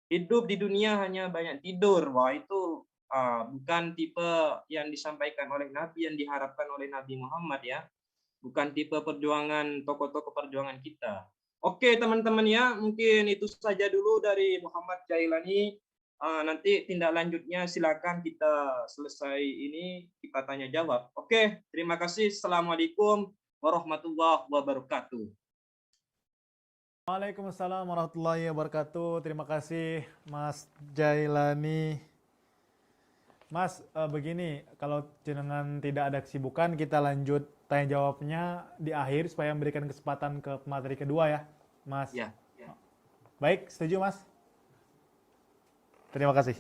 Hidup di dunia hanya banyak tidur. Wah, itu bukan tipe yang disampaikan oleh Nabi, yang diharapkan oleh Nabi Muhammad ya. Bukan tipe perjuangan tokoh-tokoh perjuangan kita. Oke teman-teman ya, mungkin itu saja dulu dari Muhammad Jailani. Nanti tindak lanjutnya silakan kita selesai ini kita tanya jawab. Oke, terima kasih. Assalamualaikum warahmatullahi wabarakatuh. Waalaikumsalam warahmatullahi wabarakatuh. Terima kasih Mas Jailani. Mas, begini, kalau jenengan tidak ada kesibukan, kita lanjut tanya jawabnya di akhir supaya memberikan kesempatan ke materi kedua ya, Mas. Ya. Baik, setuju Mas? Terima kasih.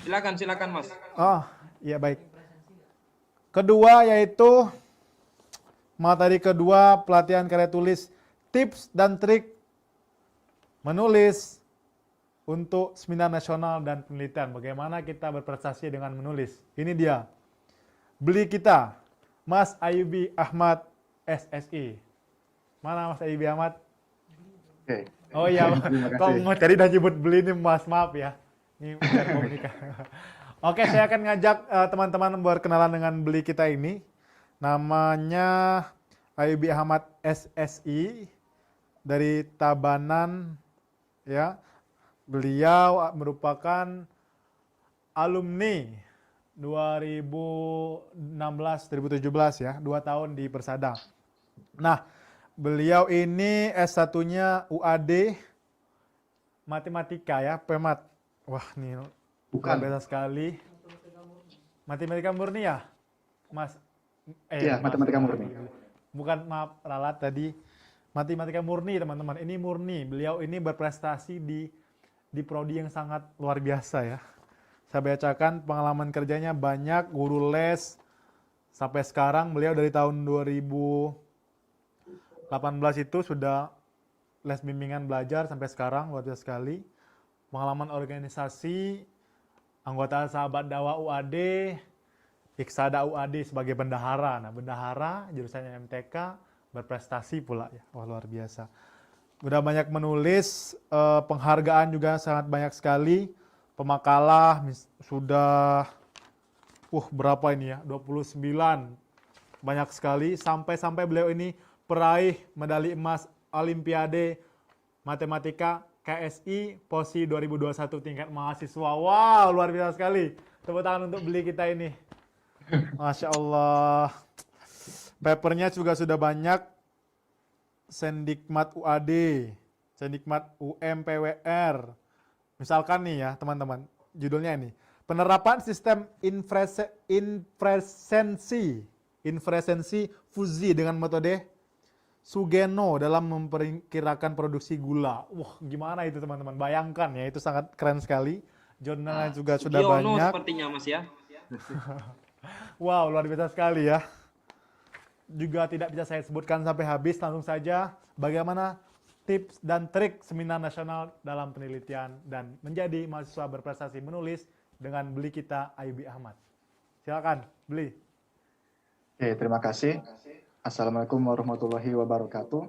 Silakan Mas. Oh, iya baik. Kedua yaitu materi kedua, pelatihan karya tulis, tips dan trik menulis untuk seminar nasional dan penelitian. Bagaimana kita berprestasi dengan menulis. Ini dia. Beli kita, Mas Ayubi Ahmad SSI. Mana Mas Ayubi Ahmad? Oke. Oh iya, Terima kok kasih. mau cari dan nyebut beli nih Mas, maaf ya. Ini biar komunikasi. Oke, saya akan ngajak teman-teman berkenalan dengan beli kita ini. Namanya Ayubi Ahmad SSI dari Tabanan ya. Beliau merupakan alumni 2016-2017 ya, 2 tahun di Persada. Nah, beliau ini S1-nya UAD Matematika ya, PEMAT. Wah, ini Bukan. luar biasa sekali. Matematika murni ya, Mas? Iya, Mas, matematika murni. Bukan, maaf, ralat tadi. Matematika murni, teman-teman. Ini murni. Beliau ini berprestasi di prodi yang sangat luar biasa ya. Saya bacakan pengalaman kerjanya banyak, guru les. Sampai sekarang beliau dari tahun 2018 itu sudah les bimbingan belajar sampai sekarang, luar biasa sekali. Pengalaman organisasi, anggota Sahabat Dakwah UAD, Iksada UAD sebagai bendahara. Nah, bendahara jurusannya MTK, berprestasi pula ya. Wah, luar biasa. Udah banyak menulis, penghargaan juga sangat banyak sekali. Pemakalah sudah berapa ini ya? 29. Banyak sekali, sampai beliau ini peraih medali emas Olimpiade Matematika KSI POSI 2021 tingkat mahasiswa. Wow, luar biasa sekali. Tepuk tangan untuk beli kita ini. Masya Allah. Papernya juga sudah banyak. Sendikmat UAD, Sendikmat UMPWR. Misalkan nih ya teman-teman, judulnya ini. Penerapan sistem infrasensi fusi dengan metode Sugeno dalam memperkirakan produksi gula. Wah, gimana itu teman-teman? Bayangkan ya, itu sangat keren sekali. Jurnalnya juga sudah Sugiono banyak. Sepertinya Mas ya. Wow, luar biasa sekali ya. Juga tidak bisa saya sebutkan sampai habis, langsung saja bagaimana tips dan trik seminar nasional dalam penelitian dan menjadi mahasiswa berprestasi menulis dengan beli kita Ayubi Ahmad. Silakan, beli. Oke, terima kasih. Assalamualaikum warahmatullahi wabarakatuh.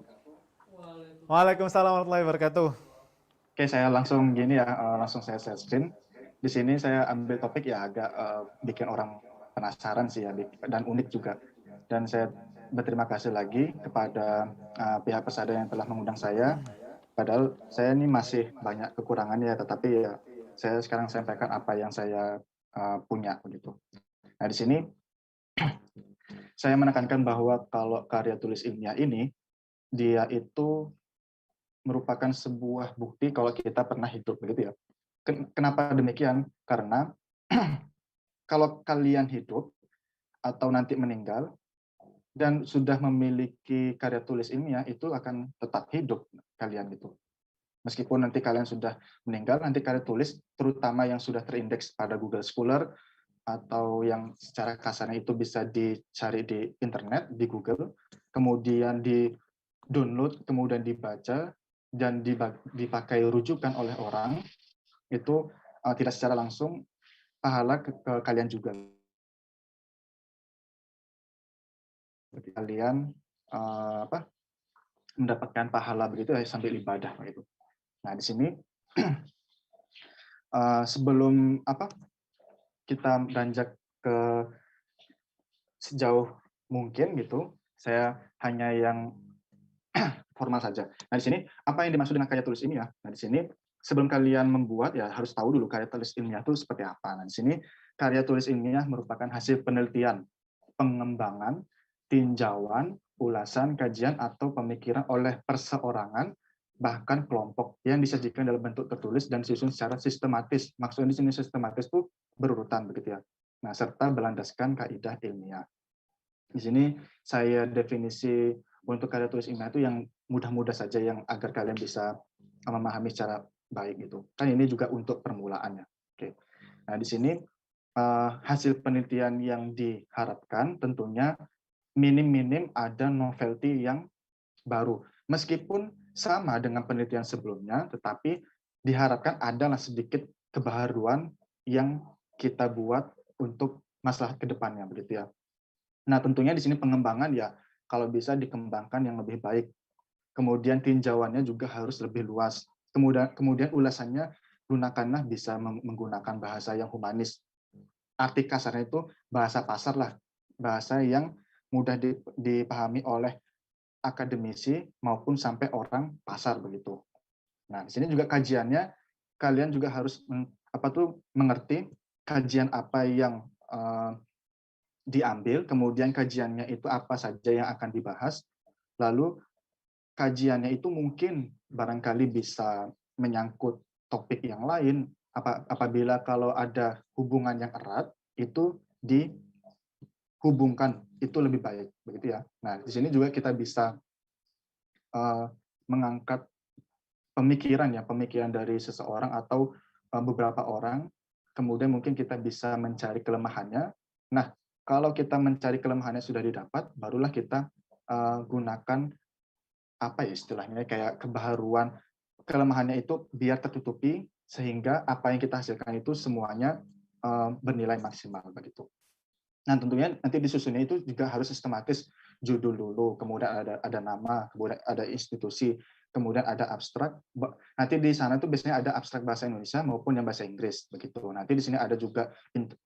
Waalaikumsalam warahmatullahi wabarakatuh. Oke, saya langsung gini ya, langsung saya share screen. Di sini saya ambil topik ya agak bikin orang penasaran sih ya, dan unik juga. Dan saya berterima kasih lagi kepada pihak Persada yang telah mengundang saya. Padahal saya ini masih banyak kekurangan ya, tetapi ya saya sekarang sampaikan apa yang saya punya begitu. Nah, di sini saya menekankan bahwa kalau karya tulis ilmiah ini dia itu merupakan sebuah bukti kalau kita pernah hidup begitu ya. Kenapa demikian? Karena kalau kalian hidup atau nanti meninggal dan sudah memiliki karya tulis ilmiah, itu akan tetap hidup kalian gitu. Meskipun nanti kalian sudah meninggal, nanti karya tulis, terutama yang sudah terindeks pada Google Scholar, atau yang secara kasarnya itu bisa dicari di internet, di Google, kemudian di-download, kemudian dibaca, dan dipakai rujukan oleh orang, itu tidak secara langsung pahala ke kalian juga. Kalian mendapatkan pahala begitu ya, sambil ibadah begitu. Nah, di sini sebelum kita beranjak ke sejauh mungkin gitu, saya hanya yang formal saja. Nah, di sini apa yang dimaksud dengan karya tulis ilmiah? Nah, di sini sebelum kalian membuat ya harus tahu dulu karya tulis ilmiah itu seperti apa. Nah, di sini karya tulis ilmiah merupakan hasil penelitian, pengembangan, tinjauan, ulasan, kajian atau pemikiran oleh perseorangan bahkan kelompok yang disajikan dalam bentuk tertulis dan disusun secara sistematis. Maksudnya di sini sistematis itu berurutan begitu ya. Nah, serta berlandaskan kaidah ilmiah. Di sini saya definisi untuk karya tulis ilmiah itu yang mudah-mudah saja, yang agar kalian bisa memahami secara baik gitu. Kan ini juga untuk permulaannya. Oke. Nah, di sini hasil penelitian yang diharapkan tentunya minim-minim ada novelty yang baru. Meskipun sama dengan penelitian sebelumnya, tetapi diharapkan adalah sedikit kebaharuan yang kita buat untuk masalah kedepannya begitu ya. Nah, tentunya di sini pengembangan ya kalau bisa dikembangkan yang lebih baik. Kemudian tinjauannya juga harus lebih luas. Kemudian ulasannya gunakanlah bisa menggunakan bahasa yang humanis. Arti kasarnya itu bahasa pasar lah, bahasa yang mudah dipahami oleh akademisi maupun sampai orang pasar begitu. Nah, di sini juga kajiannya kalian juga harus mengerti kajian apa yang diambil, kemudian kajiannya itu apa saja yang akan dibahas, lalu kajiannya itu mungkin barangkali bisa menyangkut topik yang lain, apabila kalau ada hubungan yang erat, itu dihubungkan, itu lebih baik, begitu ya. Nah, di sini juga kita bisa mengangkat pemikiran dari seseorang atau beberapa orang, kemudian mungkin kita bisa mencari kelemahannya. Nah, kalau kita mencari kelemahannya sudah didapat, barulah kita gunakan apa ya istilahnya, kayak kebaharuan, kelemahannya itu biar tertutupi sehingga apa yang kita hasilkan itu semuanya bernilai maksimal begitu. Nah, tentunya nanti disusunnya itu juga harus sistematis, judul dulu, kemudian ada nama, kemudian ada institusi, kemudian ada abstrak. Nanti di sana tuh biasanya ada abstrak bahasa Indonesia maupun yang bahasa Inggris begitu. Nanti di sini ada juga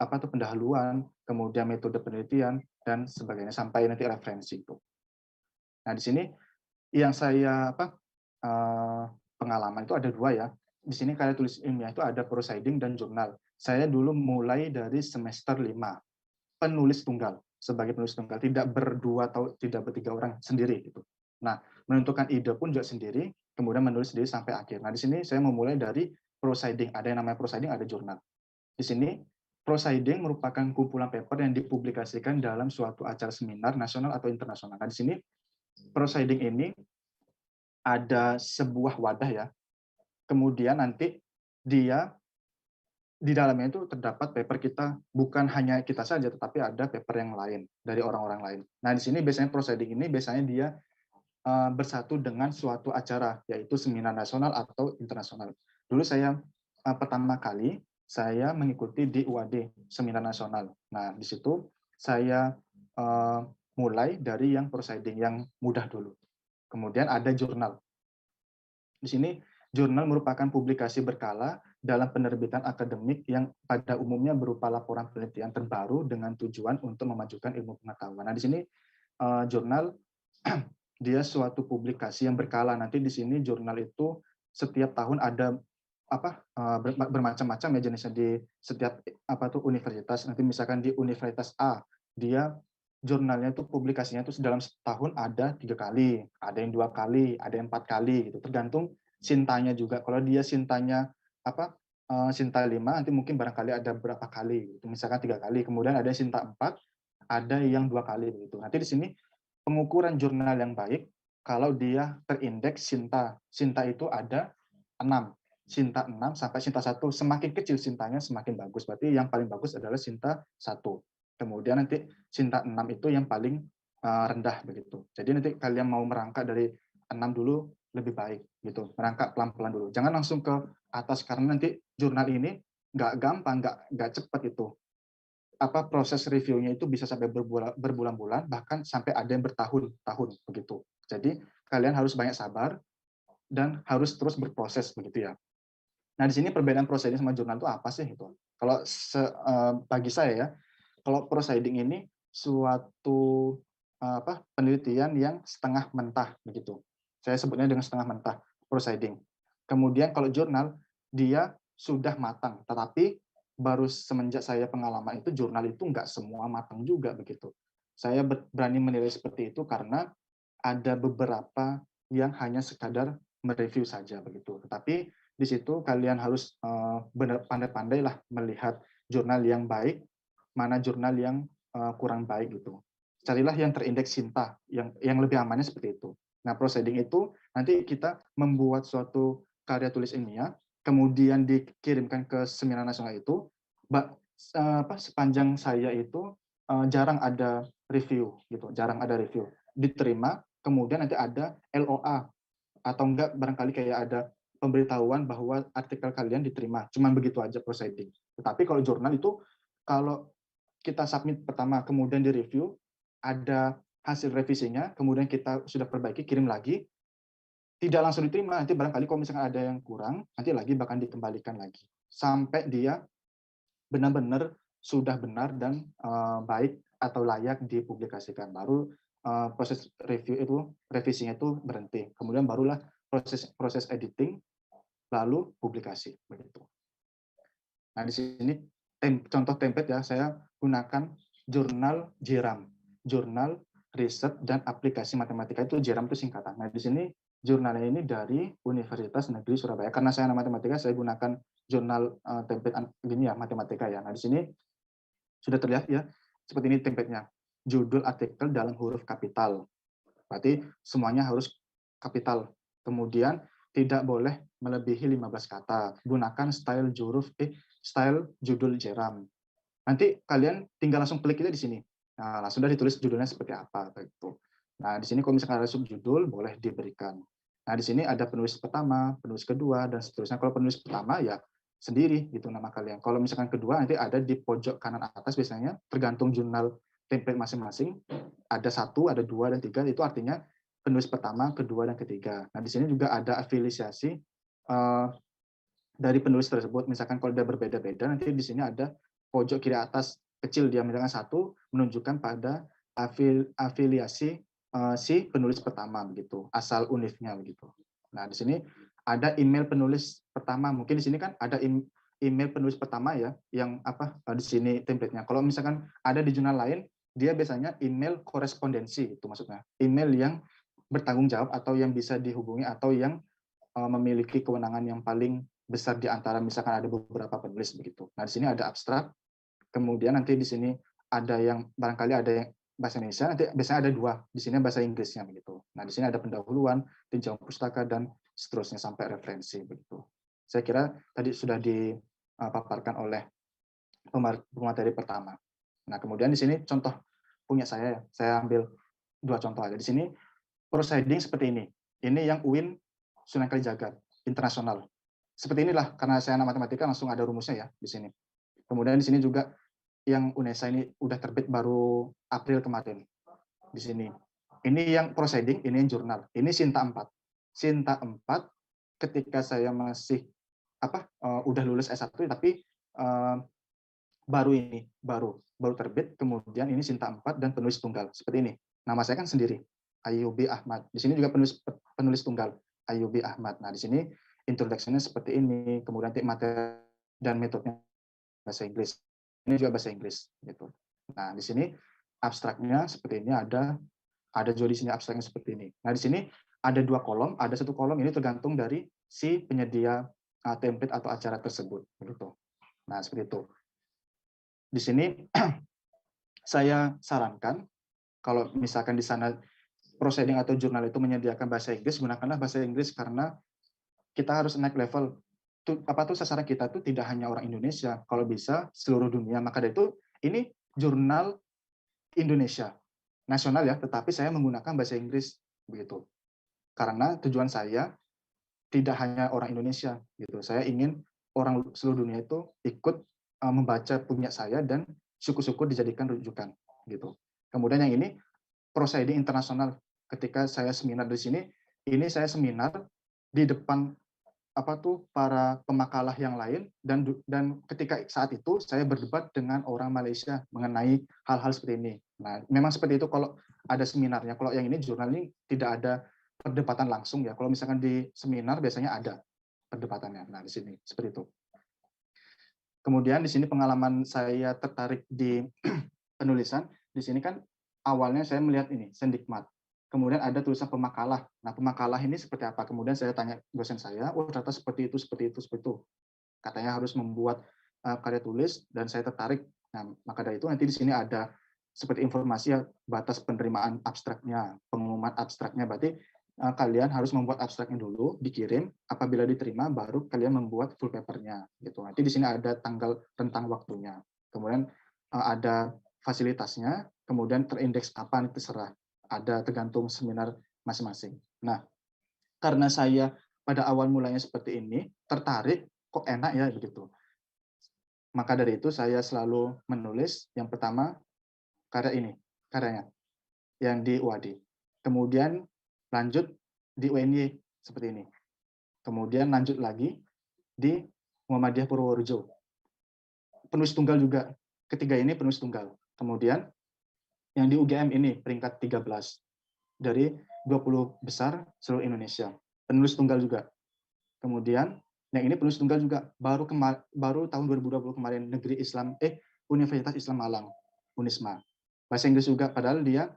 pendahuluan, kemudian metode penelitian dan sebagainya sampai nanti referensi itu. Nah, di sini yang saya pengalaman itu ada dua ya. Di sini karya tulis ilmiah itu ada proceeding dan jurnal. Saya dulu mulai dari semester 5, penulis tunggal, sebagai penulis tunggal, tidak berdua atau tidak bertiga orang sendiri gitu. Nah, menentukan ide pun juga sendiri, kemudian menulis sendiri sampai akhir. Nah, di sini saya memulai dari proceeding. Ada yang namanya proceeding, ada jurnal. Di sini proceeding merupakan kumpulan paper yang dipublikasikan dalam suatu acara seminar nasional atau internasional. Nah, di sini proceeding ini ada sebuah wadah ya. Kemudian nanti dia di dalamnya itu terdapat paper kita, bukan hanya kita saja, tetapi ada paper yang lain dari orang-orang lain. Nah, di sini biasanya proceeding ini biasanya dia bersatu dengan suatu acara, yaitu seminar nasional atau internasional. Dulu saya pertama kali saya mengikuti di UAD, seminar nasional. Nah, di situ saya mulai dari yang proceeding yang mudah dulu. Kemudian ada jurnal. Di sini jurnal merupakan publikasi berkala dalam penerbitan akademik yang pada umumnya berupa laporan penelitian terbaru dengan tujuan untuk memajukan ilmu pengetahuan. Nah, di sini jurnal dia suatu publikasi yang berkala. Nanti di sini jurnal itu setiap tahun ada bermacam-macam ya jenisnya di setiap universitas. Nanti misalkan di Universitas A, dia jurnalnya itu publikasinya itu dalam setahun ada 3 kali, ada yang 2 kali, ada yang 4 kali gitu. Tergantung sintanya juga. Kalau dia sintanya Sinta 5, nanti mungkin barangkali ada berapa kali, gitu. Misalkan 3 kali, kemudian ada Sinta 4, ada yang 2 kali begitu. Nanti di sini pengukuran jurnal yang baik kalau dia terindeks Sinta. Sinta itu ada 6. Sinta 6 sampai Sinta 1. Semakin kecil Sintanya semakin bagus. Berarti yang paling bagus adalah Sinta 1. Kemudian nanti Sinta 6 itu yang paling rendah begitu. Jadi nanti kalian mau merangkak dari 6 dulu lebih baik gitu. Merangkak pelan-pelan dulu. Jangan langsung ke atas karena nanti jurnal ini nggak gampang, nggak cepat itu. Proses reviewnya itu bisa sampai berbulan-bulan, bahkan sampai ada yang bertahun-tahun begitu. Jadi kalian harus banyak sabar dan harus terus berproses begitu ya. Nah, di sini perbedaan proceeding sama jurnal itu apa sih itu? Kalau bagi saya ya, kalau proceeding ini suatu penelitian yang setengah mentah begitu. Saya sebutnya dengan setengah mentah proceeding. Kemudian kalau jurnal dia sudah matang, tetapi baru semenjak saya pengalaman itu jurnal itu nggak semua matang juga begitu. Saya berani menilai seperti itu karena ada beberapa yang hanya sekadar mereview saja begitu. Tetapi di situ kalian harus benar pandai-pandai lah melihat jurnal yang baik, mana jurnal yang kurang baik gitu. Carilah yang terindeks Sinta, yang lebih amannya seperti itu. Nah, proceeding itu nanti kita membuat suatu karya tulis ilmiah, kemudian dikirimkan ke seminar nasional itu, sepanjang saya itu jarang ada review gitu, jarang ada review. Diterima, kemudian nanti ada LOA atau enggak barangkali kayak ada pemberitahuan bahwa artikel kalian diterima. Cuman begitu aja proceeding. Tetapi kalau jurnal itu kalau kita submit pertama kemudian direview, ada hasil revisinya, kemudian kita sudah perbaiki, kirim lagi, tidak langsung diterima, nanti barangkali kalau misalkan ada yang kurang, nanti lagi bahkan dikembalikan lagi. Sampai dia benar-benar sudah benar dan baik atau layak dipublikasikan. Baru proses review itu, revisinya itu berhenti. Kemudian barulah proses editing, lalu publikasi. Begitu. Nah, di sini contoh template ya, saya gunakan jurnal JIRAM, Jurnal Riset dan Aplikasi Matematika, itu JIRAM itu singkatan. Nah, di sini jurnalnya ini dari Universitas Negeri Surabaya. Karena saya anak matematika, saya gunakan jurnal template gini ya, matematika ya. Nah, di sini sudah terlihat ya, seperti ini template-nya. Judul artikel dalam huruf kapital. Berarti semuanya harus kapital. Kemudian tidak boleh melebihi 15 kata. Gunakan style judul JIRAM. Nanti kalian tinggal langsung klik aja di sini. Nah, langsung sudah ditulis judulnya seperti apa gitu. Nah, di sini kalau misalkan ada subjudul boleh diberikan. Nah, di sini ada penulis pertama, penulis kedua dan seterusnya. Kalau penulis pertama ya sendiri gitu nama kalian. Kalau misalkan kedua nanti ada di pojok kanan atas biasanya tergantung jurnal template masing-masing. Ada 1, ada 2 dan 3, itu artinya penulis pertama, kedua dan ketiga. Nah, di sini juga ada afiliasi dari penulis tersebut. Misalkan kalau dia berbeda-beda, nanti di sini ada pojok kiri atas kecil dia misalkan 1 menunjukkan pada afiliasi si penulis pertama begitu, asal univnya begitu. Nah, di sini ada email penulis pertama. Mungkin di sini kan ada email penulis pertama ya, yang di sini template-nya. Kalau misalkan ada di jurnal lain, dia biasanya email korespondensi itu maksudnya. Email yang bertanggung jawab atau yang bisa dihubungi atau yang memiliki kewenangan yang paling besar di antara misalkan ada beberapa penulis begitu. Nah, di sini ada abstrak. Kemudian nanti di sini ada yang barangkali ada yang bahasa Indonesia, nanti biasanya ada 2, di sini bahasa Inggrisnya begitu. Nah, di sini ada pendahuluan, tinjauan pustaka dan seterusnya sampai referensi begitu. Saya kira tadi sudah dipaparkan oleh pemateri pertama. Nah, kemudian di sini contoh punya saya ambil 2 contoh aja. Di sini proceeding seperti ini. Ini yang UIN Sunan Kalijaga internasional. Seperti inilah, karena saya anak matematika langsung ada rumusnya ya di sini. Kemudian di sini juga yang UNESA ini udah terbit baru April kemarin. Di sini. Ini yang proceeding, ini yang jurnal. Ini Sinta 4. Sinta 4 ketika saya masih udah lulus S1 tapi baru terbit, kemudian ini Sinta 4 dan penulis tunggal. Seperti ini. Nama saya kan sendiri, Ayyubi Ahmad. Di sini juga penulis tunggal, Ayyubi Ahmad. Nah, di sini introduction-nya seperti ini, kemudian materi dan metodenya bahasa Inggris. Ini juga bahasa Inggris gitu. Nah, di sini abstraknya seperti ini, ada juga di sini abstraknya seperti ini. Nah, di sini ada 2 kolom, ada 1 kolom ini tergantung dari si penyedia template atau acara tersebut begitu. Nah, seperti itu. Di sini saya sarankan kalau misalkan di sana proceeding atau jurnal itu menyediakan bahasa Inggris, gunakanlah bahasa Inggris karena kita harus naik level. Sasaran kita tuh tidak hanya orang Indonesia, kalau bisa seluruh dunia. Maka dari itu ini jurnal Indonesia nasional ya, tetapi saya menggunakan bahasa Inggris begitu. Karena tujuan saya tidak hanya orang Indonesia gitu. Saya ingin orang seluruh dunia itu ikut membaca punya saya dan syukur-syukur dijadikan rujukan gitu. Kemudian yang ini proceeding internasional. Ketika saya seminar di sini, ini saya seminar di depan para pemakalah yang lain dan ketika saat itu saya berdebat dengan orang Malaysia mengenai hal-hal seperti ini. Nah, memang seperti itu kalau ada seminarnya. Kalau yang ini jurnal ini tidak ada perdebatan langsung ya. Kalau misalkan di seminar biasanya ada perdebatannya. Nah, di sini seperti itu. Kemudian di sini pengalaman saya tertarik di penulisan. Di sini kan awalnya saya melihat ini sendikmat. Kemudian ada tulisan pemakalah. Nah, pemakalah ini seperti apa? Kemudian saya tanya dosen saya, oh ternyata seperti itu. Katanya harus membuat karya tulis dan saya tertarik. Nah, maka dari itu nanti di sini ada seperti informasi ya, batas penerimaan abstraknya, pengumuman abstraknya. Berarti kalian harus membuat abstraknya dulu, dikirim. Apabila diterima, baru kalian membuat full papernya. Gitu. Nanti di sini ada tanggal rentang waktunya. Kemudian ada fasilitasnya, kemudian terindeks kapan terserah. Ada tergantung seminar masing-masing. Nah, karena saya pada awal mulanya seperti ini, tertarik, kok enak ya begitu. Maka dari itu saya selalu menulis yang pertama karyanya yang di UAD. Kemudian lanjut di UNY seperti ini. Kemudian lanjut lagi di Muhammadiyah Purworejo. Penulis tunggal juga. Ketiga ini penulis tunggal. Kemudian yang di UGM ini peringkat 13 dari 20 besar seluruh Indonesia. Penulis tunggal juga. Kemudian yang ini penulis tunggal juga baru tahun 2020 kemarin Universitas Islam Malang, Unisma. Bahasa Inggris juga padahal dia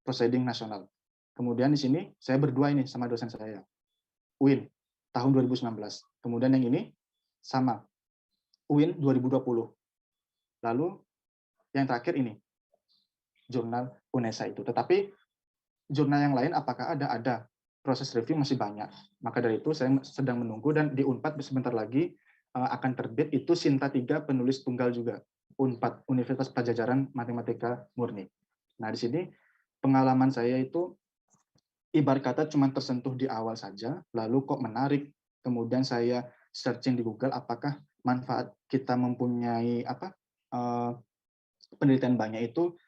proceeding nasional. Kemudian di sini saya berdua ini sama dosen saya. UIN tahun 2019. Kemudian yang ini sama UIN 2020. Lalu yang terakhir ini jurnal UNESA itu. Tetapi jurnal yang lain apakah ada? Ada. Proses review masih banyak. Maka dari itu saya sedang menunggu dan di UNPAD sebentar lagi akan terbit itu Sinta 3 penulis tunggal juga. UNPAD, Universitas Pajajaran Matematika Murni. Nah, di sini pengalaman saya itu ibarat kata cuma tersentuh di awal saja, lalu kok menarik. Kemudian saya searching di Google apakah manfaat kita mempunyai penelitian banyak itu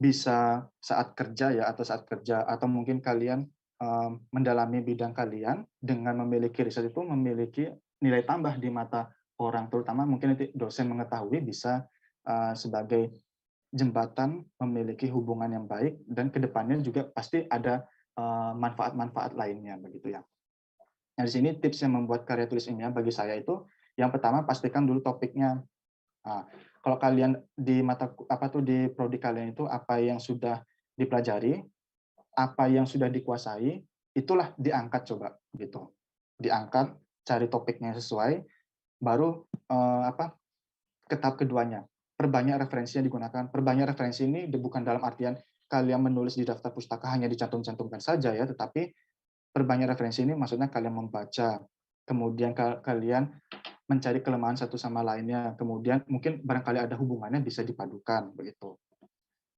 bisa saat kerja ya atau mungkin kalian mendalami bidang kalian dengan memiliki riset itu memiliki nilai tambah di mata orang, terutama mungkin nanti dosen mengetahui bisa sebagai jembatan memiliki hubungan yang baik dan kedepannya juga pasti ada manfaat-manfaat lainnya begitu ya. Nah, di sini tips yang membuat karya tulis ilmiah bagi saya itu yang pertama pastikan dulu topiknya. Nah, kalau kalian di di prodi kalian itu apa yang sudah dipelajari, apa yang sudah dikuasai, itulah diangkat coba gitu. Diangkat, cari topiknya sesuai, baru ke tahap keduanya. Perbanyak referensi yang digunakan. Perbanyak referensi ini bukan dalam artian kalian menulis di daftar pustaka hanya dicantum-cantumkan saja ya, tetapi perbanyak referensi ini maksudnya kalian membaca, kemudian kalian mencari kelemahan satu sama lainnya, kemudian mungkin barangkali ada hubungannya bisa dipadukan begitu.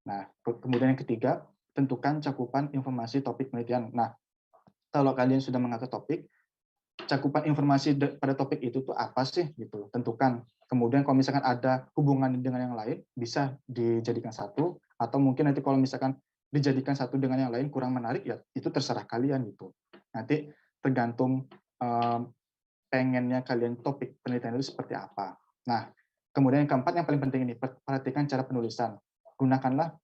Nah, kemudian yang ketiga, tentukan cakupan informasi topik penelitian. Nah, kalau kalian sudah mengangkat topik, cakupan informasi pada topik itu tuh apa sih gitu, tentukan. Kemudian kalau misalkan ada hubungan dengan yang lain, bisa dijadikan satu, atau mungkin nanti kalau misalkan dijadikan satu dengan yang lain kurang menarik, ya itu terserah kalian gitu. Nanti tergantung pengennya kalian topik penelitian itu seperti apa. Nah, kemudian yang keempat yang paling penting ini, perhatikan cara penulisan. Gunakanlah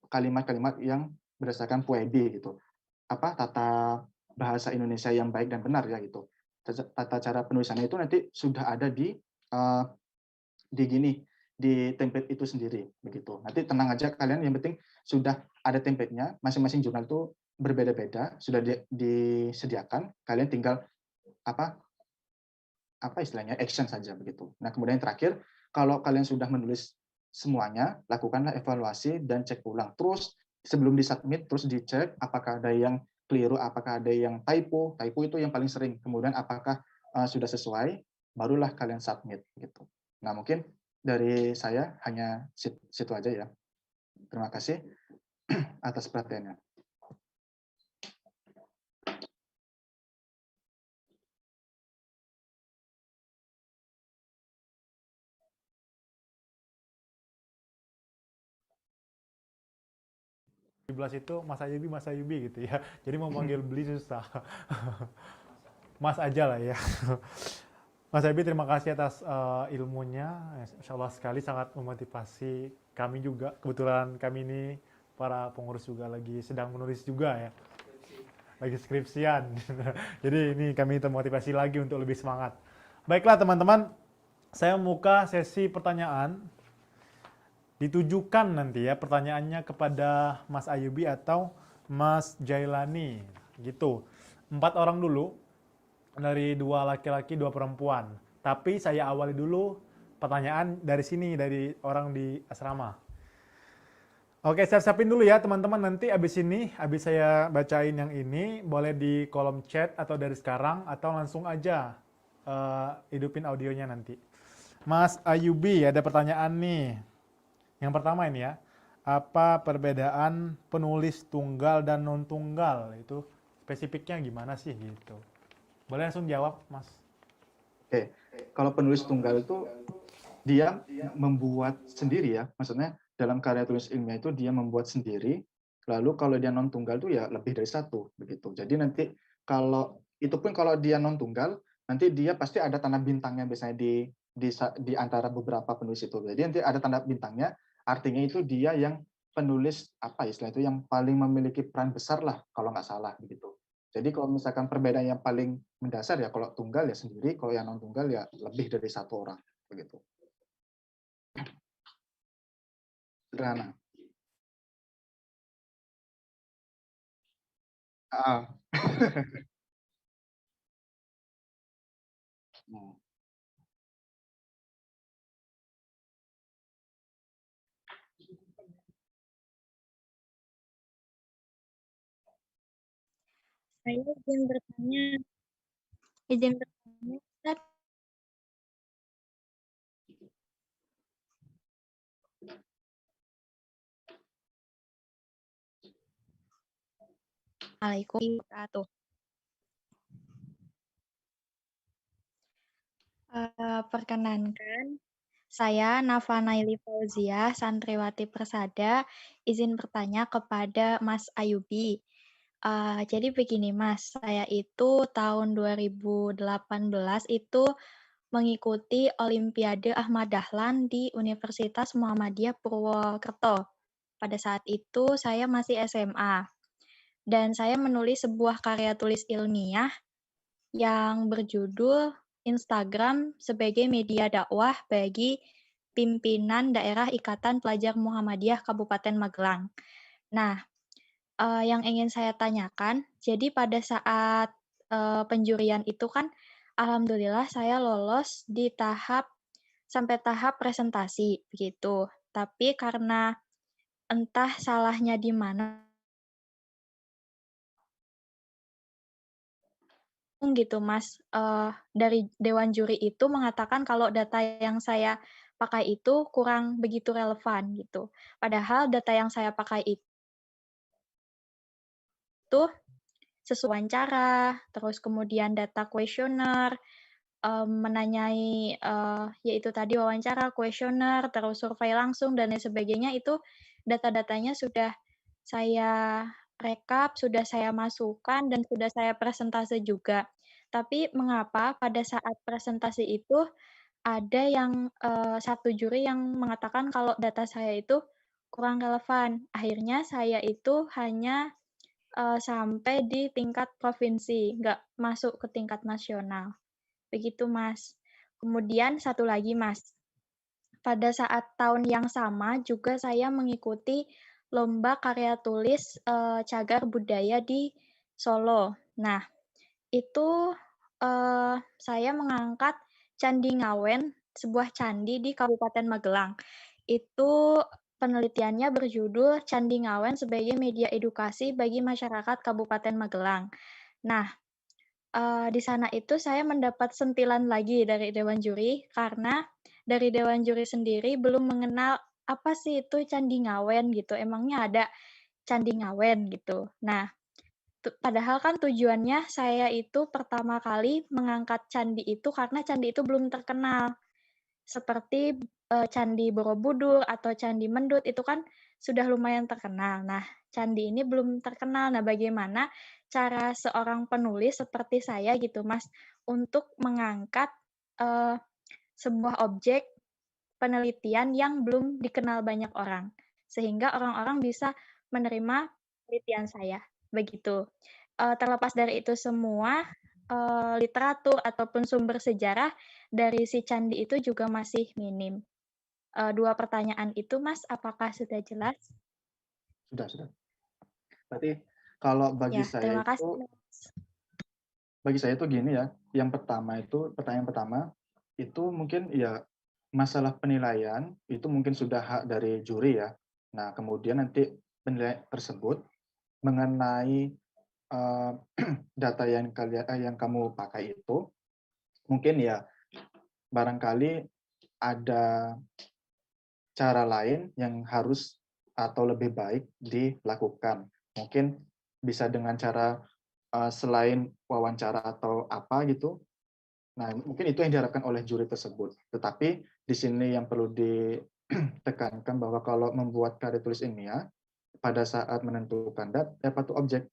kalimat-kalimat yang berdasarkan puebi gitu. Tata bahasa Indonesia yang baik dan benar ya gitu. Tata cara penulisannya itu nanti sudah ada di template itu sendiri begitu. Nanti tenang aja kalian, yang penting sudah ada template-nya, masing-masing jurnal itu berbeda-beda, sudah disediakan, kalian tinggal apa istilahnya action saja begitu. Nah, kemudian yang terakhir, kalau kalian sudah menulis semuanya, lakukanlah evaluasi dan cek ulang. Terus sebelum disubmit, terus dicek apakah ada yang keliru, apakah ada yang typo. Typo itu yang paling sering. Kemudian apakah sudah sesuai, barulah kalian submit gitu. Nah, mungkin dari saya hanya situ aja ya. Terima kasih atas perhatiannya. 17 itu Mas Ayubi gitu ya. Jadi mau manggil beli susah. Mas aja lah ya. Mas Ayubi terima kasih atas ilmunya. Insya Allah sekali sangat memotivasi kami juga. Kebetulan kami ini para pengurus juga lagi sedang menulis juga ya. Lagi skripsian. Jadi ini kami termotivasi lagi untuk lebih semangat. Baiklah teman-teman, saya membuka sesi pertanyaan. Ditujukan nanti ya pertanyaannya kepada Mas Ayubi atau Mas Jailani gitu. 4 orang dulu, dari 2 laki-laki 2 perempuan. Tapi saya awali dulu pertanyaan dari sini, dari orang di asrama. Oke, siap-siapin dulu ya teman-teman, nanti abis saya bacain yang ini, boleh di kolom chat atau dari sekarang atau langsung aja hidupin audionya nanti. Mas Ayubi ada pertanyaan nih. Yang pertama ini ya, apa perbedaan penulis tunggal dan non tunggal? Itu spesifiknya gimana sih gitu? Boleh langsung jawab, Mas. Oke, kalau penulis tunggal itu dia membuat sendiri ya, maksudnya dalam karya tulis ilmiah itu dia membuat sendiri. Lalu kalau dia non tunggal itu ya lebih dari satu begitu. Jadi nanti kalau itu pun kalau dia non tunggal, nanti dia pasti ada tanda bintangnya biasanya di antara beberapa penulis itu. Jadi nanti ada tanda bintangnya, artinya itu dia yang penulis apa istilah itu yang paling memiliki peran besar lah kalau nggak salah begitu. Jadi kalau misalkan perbedaan yang paling mendasar ya kalau tunggal ya sendiri, kalau yang non tunggal ya lebih dari satu orang begitu. Sederhana. Ah. Hmm. Saya izin bertanya, Ustaz. Waalaikumsalam warahmatullahi wabarakatuh. Perkenankan, saya Nafa Naili Fauzia, santriwati Persada, izin bertanya kepada Mas Ayubi. Jadi begini Mas, saya itu tahun 2018 itu mengikuti Olimpiade Ahmad Dahlan di Universitas Muhammadiyah Purwokerto. Pada saat itu saya masih SMA, dan saya menulis sebuah karya tulis ilmiah yang berjudul Instagram sebagai media dakwah bagi pimpinan daerah Ikatan Pelajar Muhammadiyah Kabupaten Magelang. Nah, yang ingin saya tanyakan, jadi pada saat penjurian itu kan, alhamdulillah saya lolos di sampai tahap presentasi begitu. Tapi karena entah salahnya di mana gitu Mas, dari dewan juri itu mengatakan kalau data yang saya pakai itu kurang begitu relevan gitu. Padahal data yang saya pakai itu sesuai wawancara, terus kemudian data kuesioner, menanyai, yaitu tadi wawancara, kuesioner, terus survei langsung dan lain sebagainya itu data-datanya sudah saya rekap, sudah saya masukkan dan sudah saya presentase juga. Tapi mengapa pada saat presentasi itu ada yang, satu juri yang mengatakan kalau data saya itu kurang relevan. Akhirnya saya itu hanya, sampai di tingkat provinsi, nggak masuk ke tingkat nasional. Begitu, Mas. Kemudian satu lagi, Mas. Pada saat tahun yang sama juga saya mengikuti lomba karya tulis, cagar budaya di Solo. Nah, itu, saya mengangkat Candi Ngawen, sebuah candi di Kabupaten Magelang. Itu penelitiannya berjudul Candi Ngawen sebagai media edukasi bagi masyarakat Kabupaten Magelang. Nah, di sana itu saya mendapat sentilan lagi dari dewan juri, karena dari dewan juri sendiri belum mengenal apa sih itu Candi Ngawen gitu, emangnya ada Candi Ngawen gitu. Nah, padahal kan tujuannya saya itu pertama kali mengangkat candi itu karena candi itu belum terkenal. Seperti, Candi Borobudur atau Candi Mendut itu kan sudah lumayan terkenal. Nah, candi ini belum terkenal. Nah, bagaimana cara seorang penulis seperti saya gitu, Mas, untuk mengangkat, eee, sebuah objek penelitian yang belum dikenal banyak orang, sehingga orang-orang bisa menerima penelitian saya, begitu. Terlepas dari itu semua, literatur ataupun sumber sejarah dari si candi itu juga masih minim. 2 pertanyaan itu, Mas, apakah sudah jelas? Sudah. Berarti kalau Ya, terima kasih, Mas. bagi saya itu gini ya, pertanyaan pertama, itu mungkin ya masalah penilaian, itu mungkin sudah hak dari juri ya. Nah, kemudian nanti penilaian tersebut mengenai data yang kamu pakai itu, mungkin ya barangkali ada cara lain yang harus atau lebih baik dilakukan. Mungkin bisa dengan cara selain wawancara atau apa gitu. Nah, mungkin itu yang diharapkan oleh juri tersebut. Tetapi di sini yang perlu ditekankan bahwa kalau membuat karya tulis ilmiah, pada saat menentukan objek,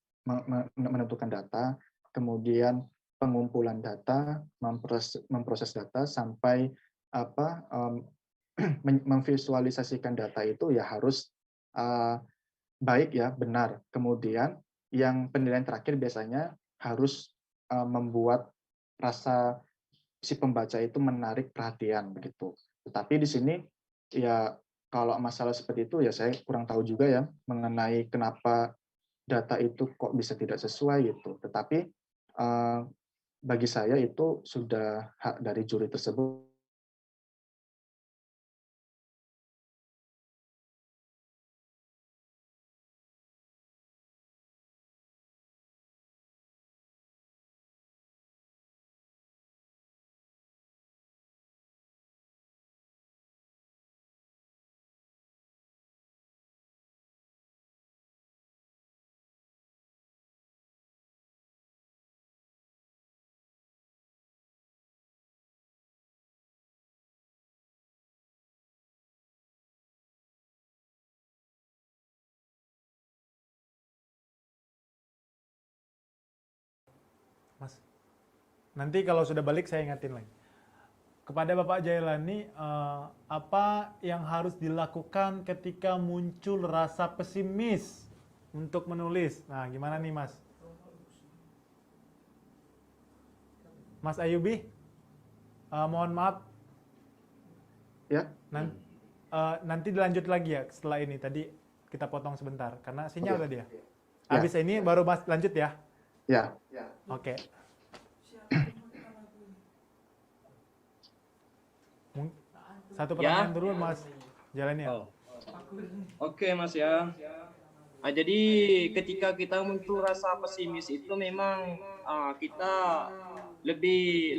menentukan data, kemudian pengumpulan data, memproses data sampai memvisualisasikan data itu ya harus baik ya, benar. Kemudian yang penilaian terakhir biasanya harus membuat rasa si pembaca itu menarik perhatian begitu. Tetapi di sini ya kalau masalah seperti itu ya saya kurang tahu juga ya mengenai kenapa data itu kok bisa tidak sesuai gitu. Tetapi bagi saya itu sudah hak dari juri tersebut. Mas, nanti kalau sudah balik saya ingatin lagi. Kepada Bapak Jailani, apa yang harus dilakukan ketika muncul rasa pesimis untuk menulis? Nah, gimana nih, Mas? Mas Ayubi, mohon maaf. Ya. Nanti dilanjut lagi ya setelah ini. Tadi kita potong sebentar karena sinyal tadi ya. Ya. Habis ini baru Mas lanjut ya. Ya. Oke. Satu pertanyaan dulu Mas Jalani ya. Oke Mas ya. Jadi ketika kita muncul rasa pesimis itu memang kita lebih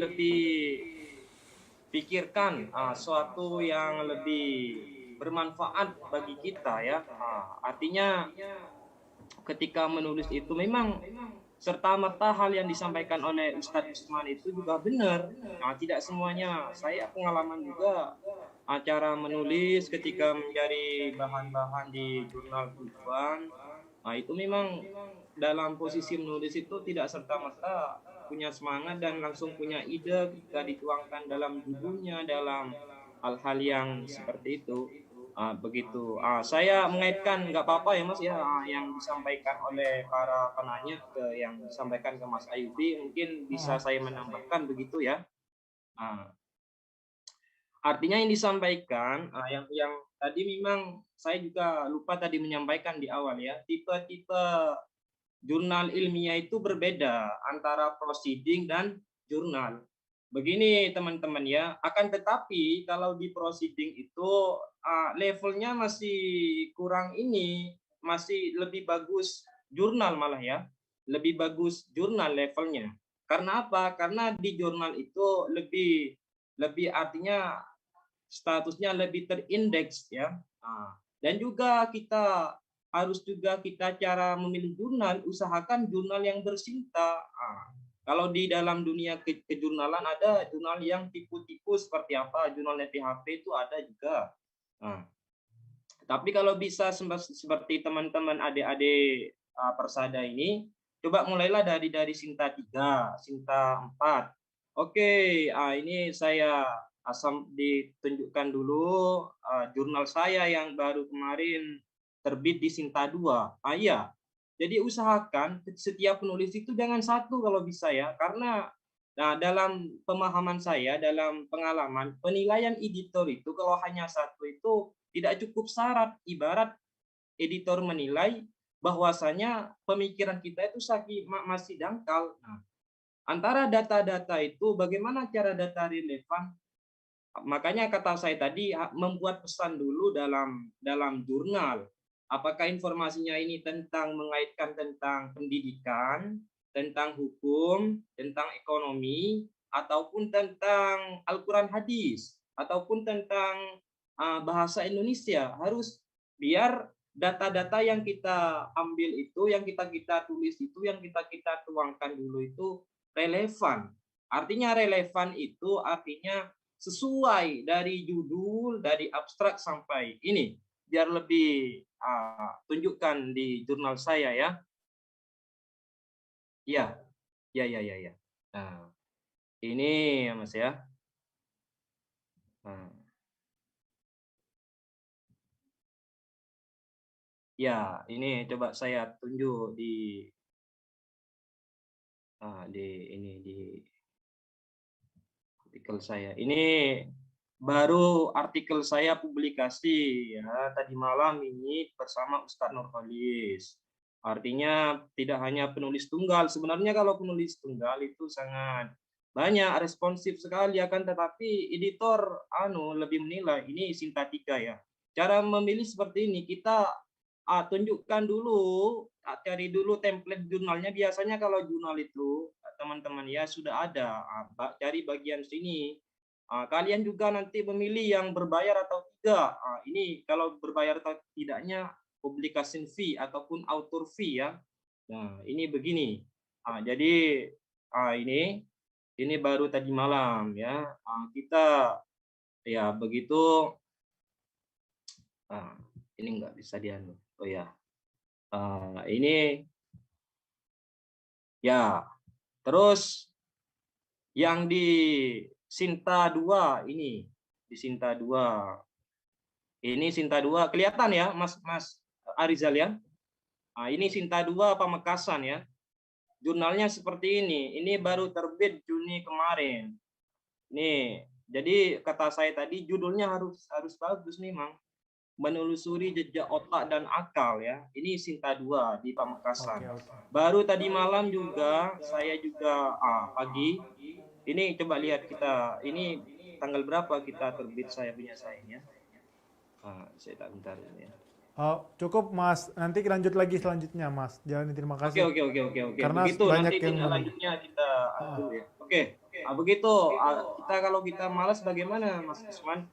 pikirkan suatu yang lebih bermanfaat bagi kita ya. Artinya ketika menulis itu memang serta-merta hal yang disampaikan oleh Ustadz Usman itu juga benar. Tidak semuanya. Saya pengalaman juga cara menulis ketika mencari bahan-bahan di jurnal tujuan. Itu memang dalam posisi menulis itu tidak serta-merta punya semangat dan langsung punya ide ketika dituangkan dalam judulnya, dalam hal-hal yang seperti itu. Begitu. Saya mengaitkan nggak apa-apa ya Mas ya yang disampaikan oleh para penanya ke yang disampaikan ke Mas Ayubi, mungkin bisa saya menambahkan begitu ya. Artinya yang disampaikan yang tadi memang saya juga lupa tadi menyampaikan di awal ya, tipe-tipe jurnal ilmiah itu berbeda antara proceeding dan jurnal. Begini teman-teman ya, akan tetapi kalau di proceeding itu levelnya masih kurang ini, masih lebih bagus jurnal malah ya. Lebih bagus jurnal levelnya. Karena apa? Karena di jurnal itu lebih artinya statusnya lebih terindeks ya. Dan juga kita harus juga kita cara memilih jurnal, usahakan jurnal yang bersinta. Kalau di dalam dunia kejurnalan ada jurnal yang tipu-tipu seperti apa, jurnal PHP itu ada juga. Tapi kalau bisa seperti teman-teman adik-adik Persada ini, coba mulailah dari Sinta 3, Sinta 4. Oke, ini saya ditunjukkan dulu jurnal saya yang baru kemarin terbit di Sinta 2. Iya. Jadi usahakan setiap penulis itu jangan satu kalau bisa ya, karena dalam pemahaman saya, dalam pengalaman, penilaian editor itu kalau hanya satu itu tidak cukup syarat. Ibarat editor menilai bahwasanya pemikiran kita itu masih dangkal. Antara data-data itu bagaimana cara data relevan? Makanya kata saya tadi membuat pesan dulu dalam jurnal. Apakah informasinya ini mengaitkan tentang pendidikan, tentang hukum, tentang ekonomi, ataupun tentang Al-Quran hadis, ataupun tentang bahasa Indonesia. Harus biar data-data yang kita ambil itu, yang kita tulis itu, yang kita tuangkan dulu itu relevan. Artinya relevan itu artinya sesuai dari judul, dari abstrak sampai ini. Biar lebih tunjukkan di jurnal saya ya. Ya. Nah, ini ya Mas ya. Ya, ini coba saya tunjuk di artikel saya. Ini baru artikel saya publikasi ya tadi malam ini bersama Ustadz Nurholis. Artinya tidak hanya penulis tunggal. Sebenarnya kalau penulis tunggal itu sangat banyak responsif sekali, akan tetapi editor lebih menilai ini Sinta 3 ya. Cara memilih seperti ini, kita tunjukkan dulu, cari dulu template jurnalnya. Biasanya kalau jurnal itu teman-teman ya sudah ada, cari bagian sini. Kalian juga nanti memilih yang berbayar atau tidak. Ini kalau berbayar atau tidaknya publication fee ataupun author fee ya. Nah, ini begini. Jadi ini baru tadi malam ya. Kita ya begitu. Ini nggak bisa dianu. Oh ya. Ini ya. Terus yang di Sinta 2 ini, di Sinta 2. Ini Sinta 2 kelihatan ya Mas Arizal ya. Ini Sinta 2 Pamekasan ya. Jurnalnya seperti ini. Ini baru terbit Juni kemarin. Nih, jadi kata saya tadi judulnya harus bagus nih, Mang. Menelusuri jejak otak dan akal ya. Ini Sinta 2 di Pamekasan. Baru tadi malam juga saya juga pagi. Ini coba lihat kita, ini tanggal berapa kita terbit saya punya ya. Saya tak bentar ini ya. Cukup Mas, nanti lanjut lagi selanjutnya Mas. Jangan, terima kasih. Oke. Karena begitu banyak nanti yang selanjutnya kita atur ya. Oke. Begitu kita kalau kita malas bagaimana Mas Usman?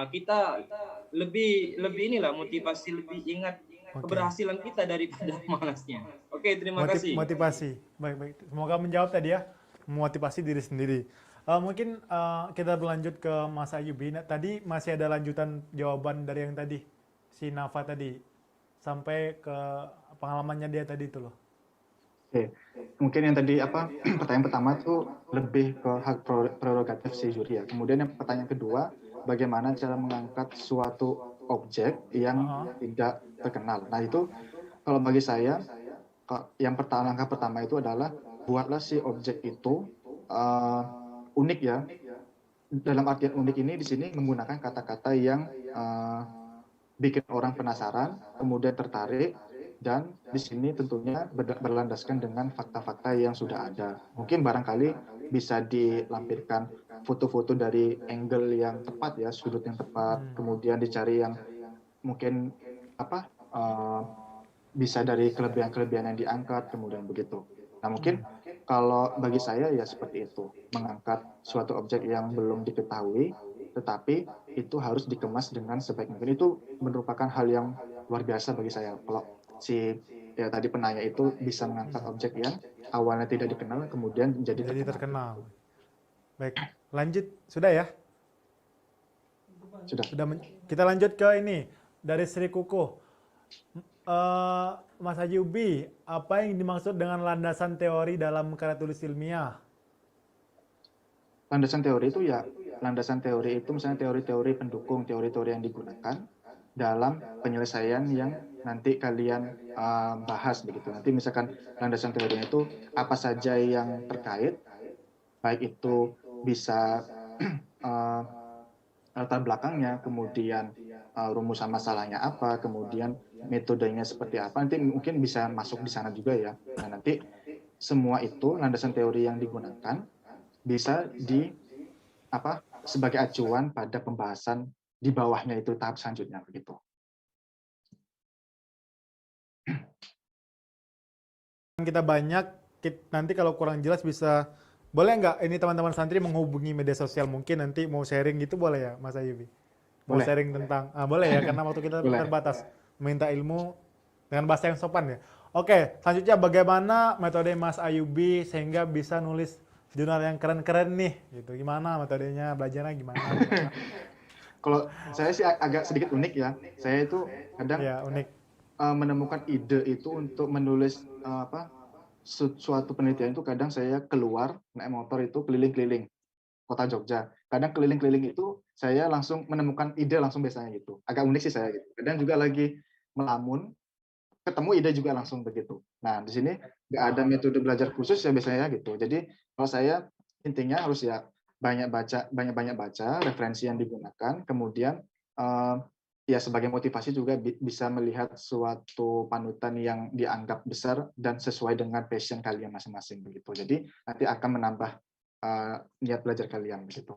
Kita lebih inilah motivasi, lebih ingat keberhasilan kita daripada malasnya. Oke, terima kasih. Motivasi. Baik. Semoga menjawab tadi ya. Memotivasi diri sendiri. Mungkin kita berlanjut ke Mas Ayubi. Tadi masih ada lanjutan jawaban dari yang tadi si Nafa tadi sampai ke pengalamannya dia tadi itu loh. Oke, mungkin yang tadi pertanyaan pertama itu lebih ke hak prerogatif si juri ya. Kemudian yang pertanyaan kedua, bagaimana cara mengangkat suatu objek yang tidak terkenal. Nah itu kalau bagi saya yang langkah pertama itu adalah buatlah si objek itu unik ya. Dalam artian unik ini di sini menggunakan kata-kata yang bikin orang penasaran, kemudian tertarik, dan di sini tentunya berlandaskan dengan fakta-fakta yang sudah ada. Mungkin barangkali bisa dilampirkan foto-foto dari angle yang tepat ya, sudut yang tepat, kemudian dicari yang mungkin bisa dari kelebihan-kelebihan yang diangkat, kemudian begitu. Nah mungkin kalau bagi saya ya seperti itu, mengangkat suatu objek yang belum diketahui, tetapi itu harus dikemas dengan sebaik mungkin. Itu merupakan hal yang luar biasa bagi saya. Kalau ya tadi penanya itu bisa mengangkat objek yang awalnya tidak dikenal, kemudian menjadi terkenal. Baik, lanjut. Sudah ya? Sudah. Kita lanjut ke ini. Dari Sri Kukuh. Mas Ayubi, apa yang dimaksud dengan landasan teori dalam karya tulis ilmiah? Landasan teori itu ya, landasan teori itu misalnya teori-teori pendukung, teori-teori yang digunakan dalam penyelesaian yang nanti kalian bahas begitu. Nanti misalkan landasan teorinya itu apa saja yang terkait, baik itu bisa latar belakangnya, kemudian rumusan masalahnya apa, kemudian metodenya seperti apa, nanti mungkin bisa masuk di sana juga ya. Nah nanti semua itu landasan teori yang digunakan bisa sebagai acuan pada pembahasan di bawahnya itu tahap selanjutnya begitu. Kita banyak, nanti kalau kurang jelas bisa, boleh nggak ini teman-teman santri menghubungi media sosial, mungkin nanti mau sharing gitu boleh ya Mas Ayubi? Mau Boleh. sharing tentang, boleh ya karena waktu kita terbatas, minta ilmu dengan bahasa yang sopan ya. Oke, selanjutnya bagaimana metode Mas Ayubi sehingga bisa nulis jurnal yang keren-keren nih gitu, gimana metodenya, belajarnya gimana? Kalau saya sih agak sedikit unik ya, saya itu kadang unik. Menemukan ide itu untuk menulis suatu penelitian itu kadang saya keluar naik motor itu keliling-keliling kota Jogja. Kadang keliling-keliling itu saya langsung menemukan ide langsung biasanya gitu. Agak unik sih saya gitu. Kadang juga lagi melamun ketemu ide juga langsung begitu. Nah di sini nggak ada metode belajar khusus ya biasanya gitu. Jadi kalau saya intinya harus ya banyak baca referensi yang digunakan, kemudian ya sebagai motivasi juga bisa melihat suatu panutan yang dianggap besar dan sesuai dengan passion kalian masing-masing begitu. Jadi nanti akan menambah niat belajar kalian begitu.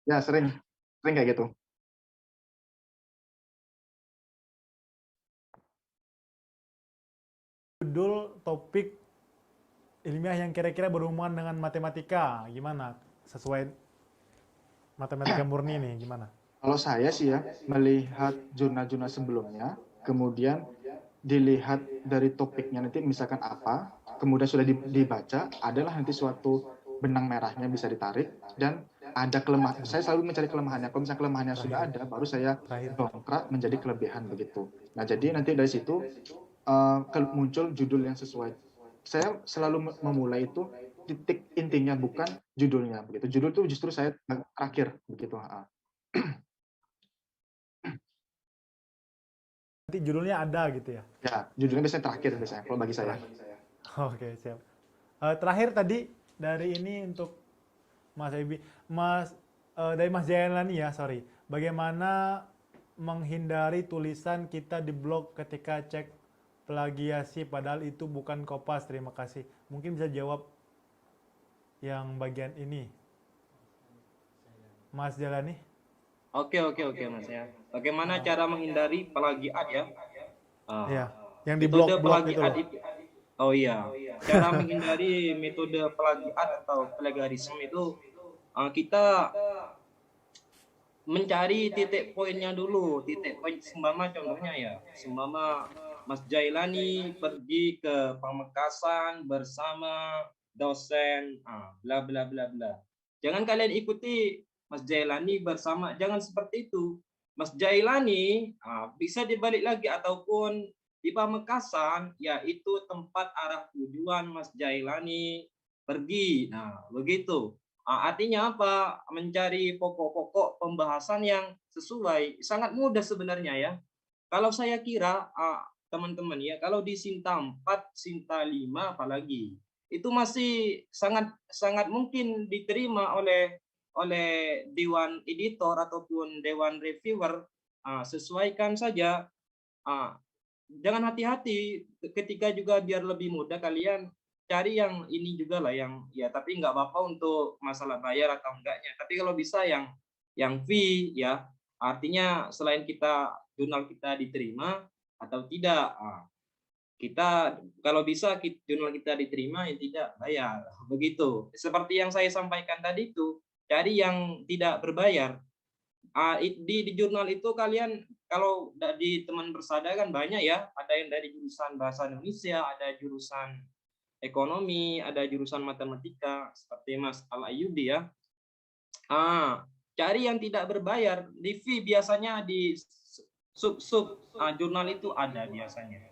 Ya sering kayak gitu. Judul topik ilmiah yang kira-kira berhubungan dengan matematika, gimana? Sesuai matematika murni nih, gimana? Kalau saya sih ya, melihat jurnal-jurnal sebelumnya, kemudian dilihat dari topiknya nanti misalkan apa, kemudian sudah dibaca, adalah nanti suatu benang merahnya bisa ditarik, dan ada kelemahan. Saya selalu mencari kelemahannya. Kalau misalnya kelemahannya sudah ada, baru saya dongkrak menjadi kelebihan begitu. Nah, jadi nanti dari situ muncul judul yang sesuai. Saya selalu memulai itu titik intinya bukan judulnya begitu. Judul itu justru saya terakhir begitu. Nanti judulnya ada gitu ya? Ya, judulnya biasanya terakhir biasanya kalau bagi saya. Oke, siap. Terakhir tadi dari ini untuk Mas Ayubi, dari Mas Jailani ya, sorry. Bagaimana menghindari tulisan kita di blog ketika cek plagiasi padahal itu bukan kopas? Terima kasih. Mungkin bisa jawab yang bagian ini. Mas Jailani? Oke Mas ya. Bagaimana cara menghindari plagiat ya? Iya, yang di blog-blog itu. Oh iya. Cara menghindari metode plagiat atau plagiarisme itu kita mencari titik poinnya dulu. Titik poin seumpama contohnya ya. Seumpama Mas Jailani pergi ke Pamekasan bersama dosen bla bla bla bla. Jangan kalian ikuti Mas Jailani bersama, jangan seperti itu. Mas Jailani bisa dibalik lagi, ataupun di Pamekasan yaitu tempat arah tujuan Mas Jailani pergi. Nah, begitu. Artinya apa? Mencari pokok-pokok pembahasan yang sesuai. Sangat mudah sebenarnya ya. Kalau saya kira teman-teman ya, kalau di Sinta 4, Sinta 5 apalagi, itu masih sangat mungkin diterima oleh oleh dewan editor ataupun dewan reviewer, sesuaikan saja. Jangan hati-hati ketika juga biar lebih mudah kalian cari yang ini juga lah, yang ya, tapi nggak apa-apa untuk masalah bayar atau enggaknya. Tapi kalau bisa yang fee ya, artinya selain jurnal kita diterima atau tidak, kita kalau bisa jurnal kita diterima, yang tidak bayar, begitu. Seperti yang saya sampaikan tadi itu, cari yang tidak berbayar. Di jurnal itu kalian kalau di teman bersada kan banyak ya, ada yang dari jurusan bahasa Indonesia, ada jurusan ekonomi, ada jurusan matematika seperti Mas Al Ayyubi ya. Cari yang tidak berbayar. Di fee biasanya di sub jurnal itu ada biasanya.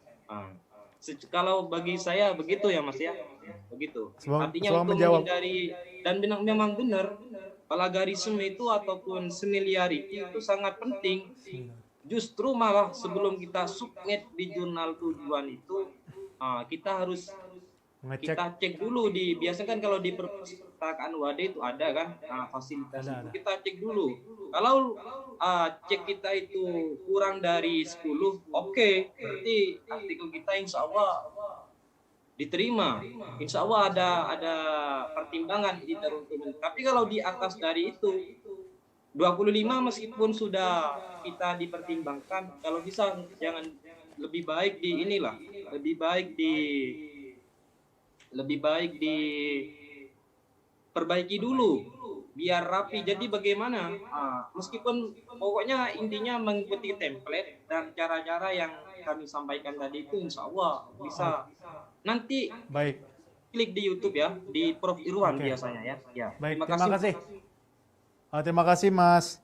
Kalau bagi saya begitu ya Mas ya, begitu. Artinya untuk menghindari, dan memang benar plagiarisme itu ataupun familiarity itu sangat penting. Justru malah sebelum kita submit di jurnal tujuan itu, kita harus kita cek dulu biasanya kan kalau di perpustakaan WADE itu ada kan fasilitas itu. Kita cek dulu. Kalau cek kita itu kurang dari 10, oke, berarti artikel kita insya Allah diterima. Insya Allah ada pertimbangan di teman-teman. Tapi kalau di atas dari itu 25 meskipun sudah kita dipertimbangkan, kalau bisa jangan, lebih baik di inilah, lebih baik diperbaiki dulu biar rapi. Jadi bagaimana? Meskipun pokoknya intinya mengikuti template dan cara-cara yang kami sampaikan tadi itu insya Allah bisa. Nanti Baik. klik di YouTube ya, di Prof Irwan biasanya ya. Baik, terima kasih. Terima kasih Mas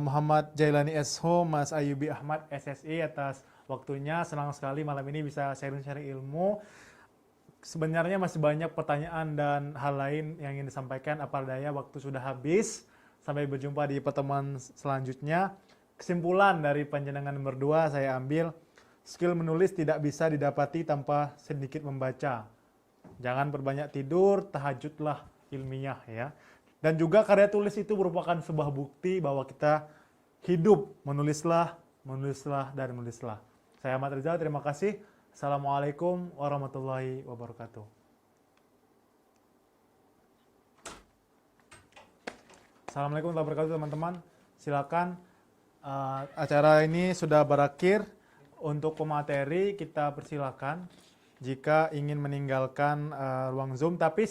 Muhammad Jailani SH, Mas Ayyubi Ahmad SSI atas waktunya. Senang sekali malam ini bisa sharing-sharing ilmu. Sebenarnya masih banyak pertanyaan dan hal lain yang ingin disampaikan, apa daya waktu sudah habis. Sampai berjumpa di pertemuan selanjutnya. Kesimpulan dari panjenengan nomor 2 saya ambil, skill menulis tidak bisa didapati tanpa sedikit membaca. Jangan berbanyak tidur, tahajudlah ilmiah ya. Dan juga karya tulis itu merupakan sebuah bukti bahwa kita hidup, menulislah, dan menulislah. Saya Ahmad Rizal, terima kasih. Assalamualaikum warahmatullahi wabarakatuh. Assalamualaikum warahmatullahi wabarakatuh teman-teman. Silakan, acara ini sudah berakhir. Untuk pemateri kita persilakan jika ingin meninggalkan ruang Zoom, tapi